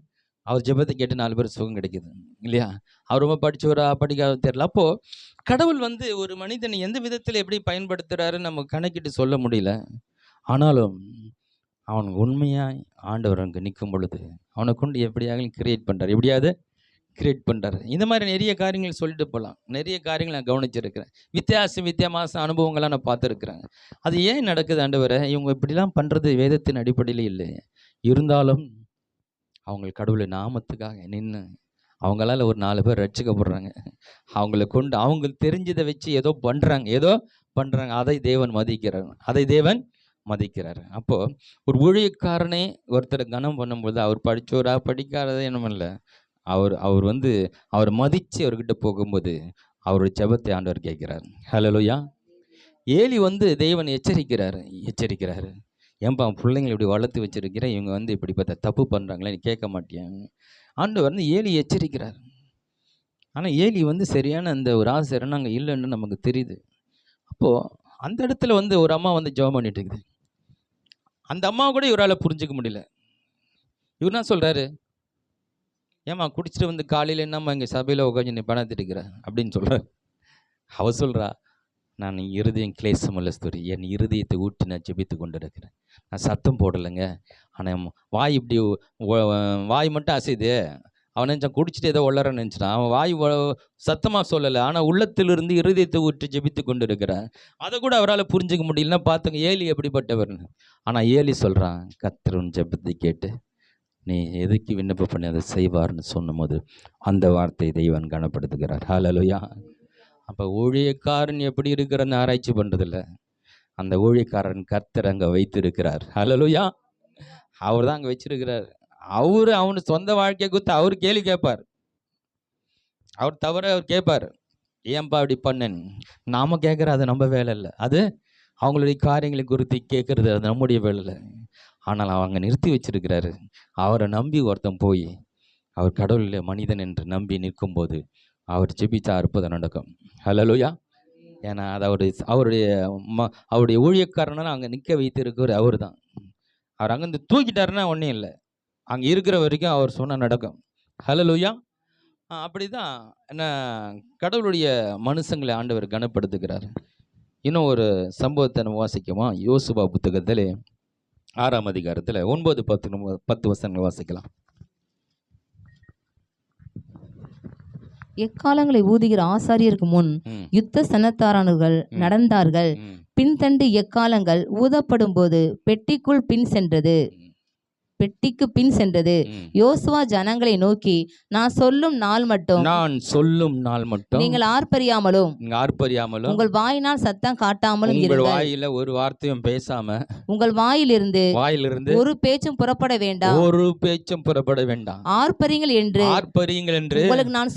அவர் ஜெபத்தை கேட்டு 4 பேர் சுகம் கிடைக்குது இல்லையா? அவர் ரொம்ப படித்தவரா படிக்காத தெரியல. அப்போது கடவுள் வந்து ஒரு மனிதனை எந்த விதத்தில் எப்படி பயன்படுத்துகிறாருன்னு நம்ம கணக்கிட்டு சொல்ல முடியல. ஆனாலும் அவன் உண்மையாக ஆண்டவர் அங்கே நிற்கும் பொழுது அவனை கொண்டு எப்படியாக கிரியேட் பண்ணுறார், எப்படியாவது கிரியேட் பண்ணுறாரு. இந்த மாதிரி நிறைய காரியங்கள் சொல்லிட்டு போகலாம். நிறைய காரியங்கள் நான் கவனிச்சிருக்கிறேன். வித்தியாச அனுபவங்கள்லாம் நான் பார்த்துருக்குறேன். அது ஏன் நடக்குது ஆண்டவரை, இவங்க இப்படிலாம் பண்ணுறது வேதத்தின் அடிப்படையில் இல்லை. இருந்தாலும் அவங்க கடவுளை நாமத்துக்காக நின்று அவங்களால ஒரு 4 பேர் ரட்சிக்கப்படுறாங்க. அவங்கள கொண்டு அவங்களுக்கு தெரிஞ்சதை வச்சு ஏதோ பண்ணுறாங்க. அதை தேவன் மதிக்கிறார். அப்போது ஒரு ஊழியக்காரனே ஒருத்தரை கனம் பண்ணும்போது அவர் படித்தோரா படிக்காததே என்னமில்ல, அவர் அவர் மதித்து அவர்கிட்ட போகும்போது அவருடைய ஜெபத்தை ஆண்டவர் கேட்கிறார். ஹல்லேலூயா. ஏலி தேவன் எச்சரிக்கிறாரு. ஏன்பா பிள்ளைங்களை இப்படி வளர்த்து வச்சிருக்கிறேன், இவங்க இப்படி தப்பு பண்ணுறாங்களே, நீ கேட்க மாட்டியாங்க. ஆண்டவர் ஏலி எச்சரிக்கிறார். ஆனால் ஏலி சரியான அந்த ஒரு ஆசிரியர் அங்கே இல்லைன்னு நமக்கு தெரியுது. அப்போது அந்த இடத்துல ஒரு அம்மா ஜெபம் பண்ணிட்டு இருக்குது. அந்த அம்மாவை கூட இவரால் புரிஞ்சுக்க முடியல. இவர் என்ன சொல்கிறாரு, ஏம்மா குடிச்சிட்டு காலையில் என்னம்மா எங்கள் சபையில் உட்காந்து நீ பணம் திட்டிக்கிற அப்படின்னு சொல்கிறார். அவ சொல்கிறா, நான் இருதயம் கிளேசமுள்ள ஸ்தோரி, என் இருதயத்தை ஊட்டி நான் ஜெபித்து கொண்டு இருக்கிறேன். நான் சத்தம் போடலைங்க, ஆனால் வாய் இப்படி வாய் மட்டும் அசைது. அவன் நினச்சான் குடிச்சிட்டு ஏதோ உளறன்னு நினச்சிட்டான். அவன் வாய் சத்தமாக சொல்லலை, ஆனால் உள்ளத்திலிருந்து இருதயத்தை ஊற்றி ஜெபித்து கொண்டு இருக்கிறான். அதை கூட அவரால் புரிஞ்சிக்க முடியலன்னா பார்த்துங்க ஏலி எப்படிப்பட்டவர்னு. ஆனால் ஏலி சொல்கிறான், கர்த்தர் உன் ஜெபத்தை கேட்டு நீ எதுக்கு விண்ணப்பம் பண்ணி அதை செய்வார்னு சொன்னபோது அந்த வார்த்தையை தெய்வன் கனப்படுத்துகிறார். ஹல்லேலூயா. அப்போ ஊழியக்காரன் எப்படி இருக்கிறன்னு ஆராய்ச்சி பண்ணுறதில்ல, அந்த ஊழியக்காரன் கர்த்தர் அங்கே வைத்திருக்கிறார். ஹல்லேலூயா. அவர் தான் அங்கே வச்சிருக்கிறார். அவனு சொந்த வாழ்க்கையை குறித்து அவர் கேள்வி கேட்பார். அவர் தவிர அவர் கேட்பார், ஏன்பா அப்படி பண்ணேன்னு. நாம் கேட்குற அது நம்ம வேலை இல்லை, அது அவங்களுடைய காரியங்களை குறித்து கேட்குறது அது நம்முடைய வேலை இல்லை. ஆனால் அவங்க நிறுத்தி வச்சிருக்கிறாரு. அவரை நம்பி ஒருத்தன் போய் அவர் கடவுளில் மனிதன் என்று நம்பி நிற்கும்போது அவர் ஜெபிச்சா அற்புதம் நடக்கும். ஹல்லேலூயா. ஏன்னா அது அவருடைய ஊழியக்காரனால அங்கே நிற்க வைத்திருக்கிற அவர் தான். அவர் அங்கேருந்து தூக்கிட்டாருன்னா ஒன்றும் இல்லை, அங்கே இருக்கிற வரைக்கும் அவர் சொன்னால் நடக்கும். ஹல்லேலூயா. அப்படி தான் என்ன கடவுளுடைய மனுஷங்களை ஆண்டவர் கனப்படுத்துகிறார். இன்னும் ஒரு சம்பவத்தை நம்ம வாசிக்குமா? யோசுவா புத்தகத்தில் 6ஆம் அதிகாரத்தில் 9, 10 வசனங்கள் வாசிக்கலாம். எக்காலங்களை ஊதுகிற ஆசாரியருக்கு முன் யுத்த சன்னத்தாரானவர்கள் நடந்தார்கள். பின்தண்டு எக்காலங்கள் ஊதப்படும் போது பெட்டிக்கு பின் சென்றது. யோசுவா ஜனங்களை நோக்கி, நான் சொல்லும் நாள் மட்டும் நீங்கள் ஆர்ப்பரியாமலும் உங்கள் வாயினால் சத்தம் காட்டாமலும் உங்கள் வாயில ஒரு வார்த்தையும் பேசாம உங்கள் வாயிலிருந்து ஒரு பேச்சும் புறப்பட வேண்டாம். ஆர்ப்பரியுங்கள் என்று உங்களுக்கு நான்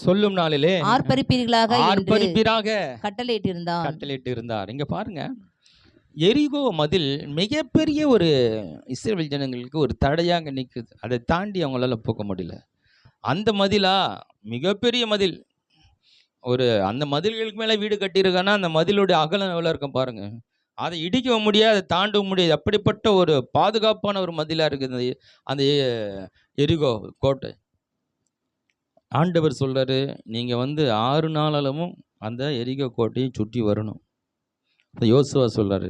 சொல்லும் நாளிலே ஆர்ப்பரிப்பீர்களாக கட்டளையிட்டிருந்தார். இங்க பாருங்க, எரிகோ மதில் மிகப்பெரிய ஒரு இஸ்ரவேல் ஜனங்களுக்கு ஒரு தடையாக நிற்குது. அதை தாண்டி அவங்களால போக முடியல. அந்த மதிலா மிகப்பெரிய மதில். அந்த மதில்களுக்கு மேலே வீடு கட்டியிருக்காங்கன்னா அந்த மதிலுடைய அகலம் எவ்வளோ இருக்கும் பாருங்க. அதை இடிக்கவும் முடியாது, அதை தாண்டவும் முடியாது. அப்படிப்பட்ட ஒரு பாதுகாப்பான ஒரு மதிலாக இருக்குது அந்த எரிகோ கோட்டை. ஆண்டவர் சொல்றாரு, நீங்கள் 6 நாளாலும் அந்த எரிகோ கோட்டையை சுற்றி வரணும். யோசுவா சொல்றாரு,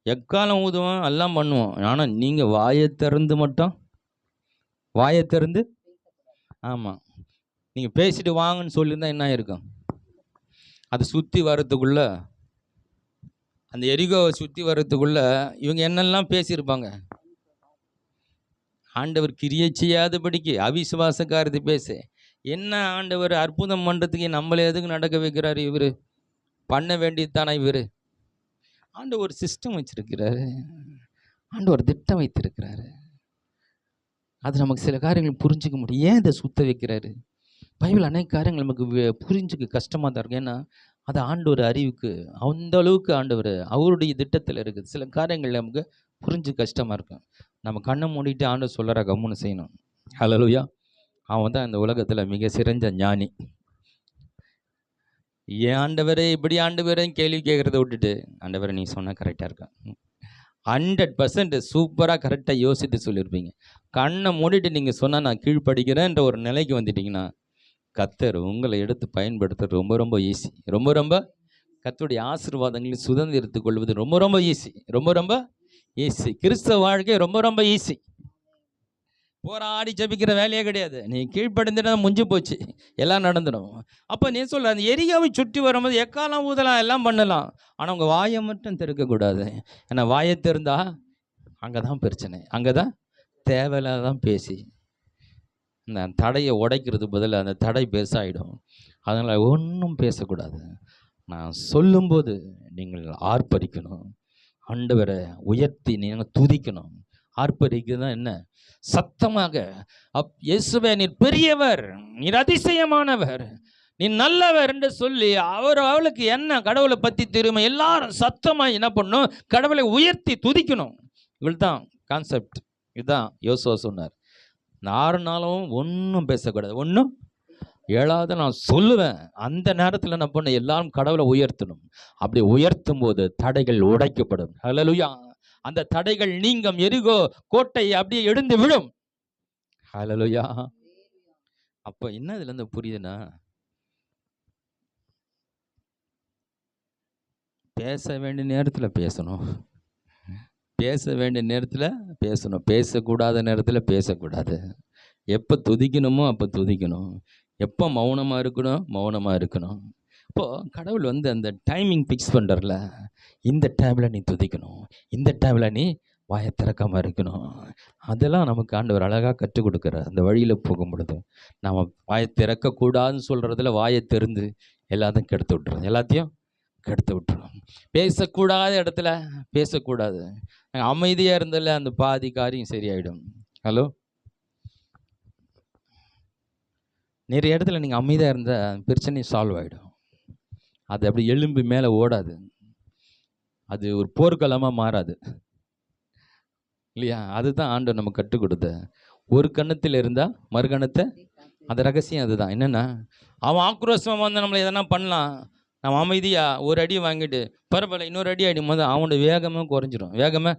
எக்காலம் ஊதுவோம் எல்லாம் பண்ணுவோம், ஆனால் நீங்கள் வாயை திறந்து ஆமாம் நீங்கள் பேசிட்டு வாங்கன்னு சொல்லியிருந்தா என்ன இருக்கும்? அதை சுற்றி வர்றதுக்குள்ள, அந்த எரிகோவை சுற்றி வர்றதுக்குள்ள இவங்க என்னெல்லாம் பேசியிருப்பாங்க. ஆண்டவர் கிரியை செய்யாதபடிக்கு அவிசுவாச காரியத்தை பேச என்ன ஆண்டவர் அற்புதம் பண்ணுறதுக்கு நம்மளை எதுக்கு நடக்க வைக்கிறாரு? இவர் பண்ண வேண்டியது தானே. இவர் ஆண்டவர் ஒரு சிஸ்டம் வச்சிருக்கிறாரு, ஆண்டவர் திட்டம் வைத்திருக்கிறாரு. அது நமக்கு சில காரியங்கள் புரிஞ்சிக்க முடியும். ஏன் இதை சுத்த வைக்கிறாரு? பைபிள் அநேக காரியங்கள் நமக்கு புரிஞ்சுக்க கஷ்டமாக தான் இருக்கும். ஏன்னா அது ஆண்டவர் அறிவுக்கு அந்த அளவுக்கு ஆண்டவர் அவருடைய திட்டத்தில் இருக்குது. சில காரியங்கள் நமக்கு புரிஞ்சு கஷ்டமாக இருக்கும். நம்ம கண்ணை மூடிட்டு ஆண்டவர் சொல்கிற கம்முன்னு செய்யணும். ஹல்லேலூயா. அவன் தான் இந்த உலகத்தில் மிக சிறந்த ஞானி. ஏன் ஆண்டவரே இப்படி ஆண்டவரேன்னு கேள்வி கேட்குறத விட்டுட்டு, ஆண்டவரை நீ சொன்னால் கரெக்டாக இருக்கா, 100% சூப்பராக கரெக்டாக யோசித்து சொல்லியிருப்பீங்க. கண்ணை மூடிட்டு நீங்கள் சொன்னால் நான் கீழ்ப்படுகிறேன்ற ஒரு நிலைக்கு வந்துட்டிங்கன்னா கர்த்தர் உங்களை எடுத்து பயன்படுத்துறது ரொம்ப ஈஸி. ரொம்ப கர்த்தருடைய ஆசீர்வாதங்களை சுதந்திரத்துக் கொள்வது ரொம்ப ஈஸி. கிறிஸ்தவ வாழ்க்கை ரொம்ப ஈஸி. போராடி ஜபிக்கிற வேலையே கிடையாது. நீ கீழ்ப்படிந்துட்டா முடிஞ்சு போச்சு, எல்லாம் நடந்துடும். அப்போ நீ சொல்ல அந்த எரியாவை சுற்றி வரும்போது எக்காலம் ஊதலாம், எல்லாம் பண்ணலாம், ஆனால் உங்கள் வாயை மட்டும் திறக்கக்கூடாது. ஏன்னா வாயை திறந்தா அங்கே தான் பிரச்சனை, அங்கே தான் தேவையில்லாதான் பேசி இந்த தடையை உடைக்கிறது பதில் அந்த தடை பெருசாகிடும். அதனால் ஒன்றும் பேசக்கூடாது. நான் சொல்லும்போது நீங்கள் ஆர்ப்பரிக்கணும். ஆண்டவரை உயர்த்தி நீங்கள் துதிக்கணும். ஆர்ப்பரிக்கிறதுனா என்ன? சத்தமாக, இயேசுவே நீர் பெரியவர், நீர் அதிசயமானவர், நீ நல்லவர் என்று சொல்லி அவளுக்கு என்ன கடவுளை பற்றி தெரியுமா எல்லாரும் சத்தமாக என்ன பண்ணணும்? கடவுளை உயர்த்தி துதிக்கணும். இவ்வளோதான் கான்செப்ட். இதுதான் யோசுவா சொன்னார். 6 நாளும் ஒன்றும் பேசக்கூடாது. ஒன்றும் 7வது நான் சொல்லுவேன். அந்த நேரத்தில் என்ன பண்ண? எல்லாரும் கடவுளை உயர்த்தணும். அப்படி உயர்த்தும் போது தடைகள் உடைக்கப்படும். ஹல்லேலூயா. அந்த தடைகள் நீங்கும். எரிகோ கோட்டை அப்படியே எழுந்து விடும். ஹல்லேலூயா. அப்போ என்ன இதுல இருந்து புரியுதுன்னா, பேச வேண்டிய நேரத்தில் பேசணும், பேச வேண்டிய நேரத்தில் பேசணும், பேசக்கூடாத நேரத்தில் பேசக்கூடாது. எப்போ துதிக்கணுமோ அப்போ துதிக்கணும், எப்போ மௌனமாக இருக்கணும் மௌனமாக இருக்கணும். இப்போது கடவுள் அந்த டைமிங் ஃபிக்ஸ் பண்ணுறல, இந்த டைமில் நீ துதிக்கணும், இந்த டைமில் நீ வாயை திறக்காமல் இருக்கணும். அதெல்லாம் நமக்கு ஆண்டவர் அழகாக கற்றுக் கொடுக்குறார். அந்த வழியில் போகும் பொழுது நம்ம வாயை திறக்கக்கூடாதுன்னு சொல்கிறதுல வாயை திறந்து எல்லாத்தையும் கெடுத்து விட்டுறோம், எல்லாத்தையும் கெடுத்து விட்டுறோம். பேசக்கூடாத இடத்துல பேசக்கூடாது. அமைதியாக இருந்தால அந்த பாதி காரியம் சரியாயிடும். ஹலோ, நிறைய இடத்துல நீங்கள் அமைதியாக இருந்தால் பிரச்சனையும் சால்வ் ஆகிடும். அது அப்படி எலும்பு மேலே ஓடாது, அது ஒரு போர்க்களமாக மாறாது இல்லையா? அதுதான் ஆண்டவர் நம்ம கற்றுக் கொடுத்த. ஒரு கண்ணத்தில் இருந்தால் மறுகணத்தை, அந்த ரகசியம் அதுதான். என்னென்னா, அவன் ஆக்ரோஷமாக வந்து நம்மளை எதனா பண்ணலாம், நம்ம அமைதியாக ஒரு அடி வாங்கிட்டு பரவாயில்ல இன்னொரு அடி அடிக்கும் போது அவனோட வேகமாக குறைஞ்சிரும். வேகமாக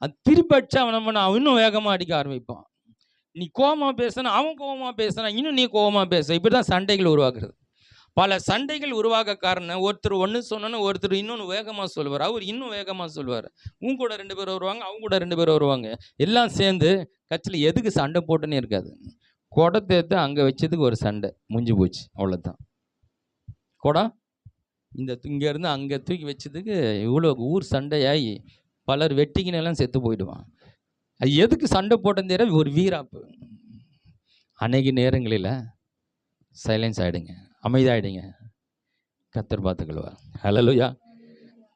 அது திருப்பி அடிச்சா அவன் இன்னும் வேகமாக அடிக்க ஆரம்பிப்பான். நீ கோவமாக பேசினா அவன் கோவமாக பேசினா இன்னும் நீ கோவமாக பேச. இப்படி தான் சண்டைகள் உருவாக்குறது. பல சண்டைகள் உருவாக காரணம், ஒருத்தர் ஒன்று சொன்னோன்னு ஒருத்தர் இன்னொன்று வேகமாக சொல்லுவார், அவர் இன்னும் வேகமாக சொல்லுவார். உன் கூட 2 பேர் வருவாங்க, அவங்க கூட 2 பேர் வருவாங்க, எல்லாம் சேர்ந்து கட்சியில் எதுக்கு சண்டை போட்டுன்னே இருக்காது. குடத்தை எடுத்து அங்கே வச்சதுக்கு ஒரு சண்டை முடிஞ்சு போச்சு, அவ்வளோதான். குடம் இங்கேருந்து அங்கே தூக்கி வச்சதுக்கு இவ்வளோ ஊர் சண்டையாகி பலர் வெட்டிக்கினெல்லாம் செத்து போயிடுவான். அது எதுக்கு சண்டை போட்டேன்னு தெரியல, ஒரு வீராப்பு. அன்னைக்கு நேரங்களில் சைலன்ஸ் ஆகிடுங்க, அமைதியாகிடுங்க, கத்தர் பார்த்துக்கொள்வார். ஹல்லேலூயா.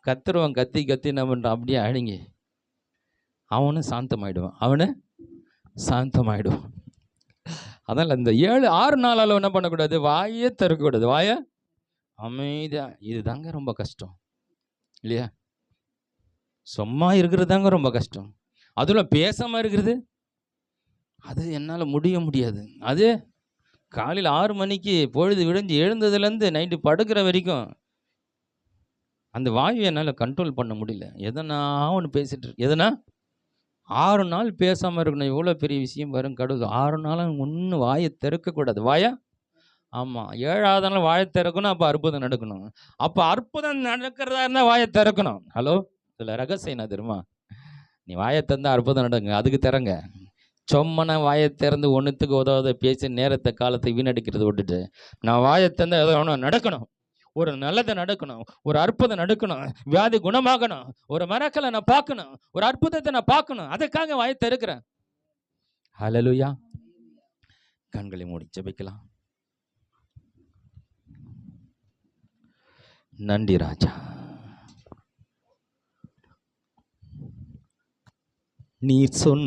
கத்துருவான், கத்தி கத்தி என்ன பண்ணுறான், அப்படியே ஆயிடுங்க, அவனும் சாந்தமாயிடுவான், அவனு சாந்தமாயிடுவான். அதனால் இந்த 6 நாளால் என்ன பண்ணக்கூடாது? வாயே திறக்கக்கூடாது, வாயை அமைதியாக. இது தாங்க ரொம்ப கஷ்டம் இல்லையா? சும்மா இருக்கிறது தாங்க ரொம்ப கஷ்டம். அதில் பேசாமல் இருக்கிறது, அது என்னால் முடியாது. அது காலையில் 6 மணிக்கு பொழுது விடிஞ்சு எழுந்ததுலேருந்து நைட்டு படுக்கிற வரைக்கும் அந்த வாயுவை என்னால் கண்ட்ரோல் பண்ண முடியல. எதனா ஒன்று பேசிட்டு இருக்கு. எதனா 6 நாள் பேசாமல் இருக்கணும். எவ்வளோ பெரிய விஷயம் வரும். கடவுள் 6 நாளும் ஒன்றும் வாயை திறக்கக்கூடாது. வாயா, ஆமாம், 7வது நாள் வாயை திறக்கணும். அப்போ அற்புதம் நடக்கணும். அப்போ அற்புதம் நடக்கிறதா இருந்தால் வாயை திறக்கணும். ஹலோ, இதில் ரகசியம் என்ன தெரியுமா? நீ வாயை திறந்தால் அற்புதம் நடக்குங்க, அதுக்கு திறங்க. சொம்மனை வாயை திறந்து ஒன்றுத்துக்கு உதவாத பேசி நேரத்தை காலத்தை வீணடிக்கிறது விட்டுட்டு, நான் வாயை திறந்து ஏதோ ஒன்று நடக்கணும், ஒரு நல்லதை நடக்கணும், ஒரு அற்புதம் நடக்கணும், வியாதி குணமாகணும், ஒரு மரக்களை நான் பார்க்கணும், ஒரு அற்புதத்தை நான் பார்க்கணும், அதுக்காக வாயை திறக்கிறேன். ஹல்லேலூயா. கண்களை மூடி ஜெபிக்கலாம். நன்றி ராஜா. நீர் சொன்ன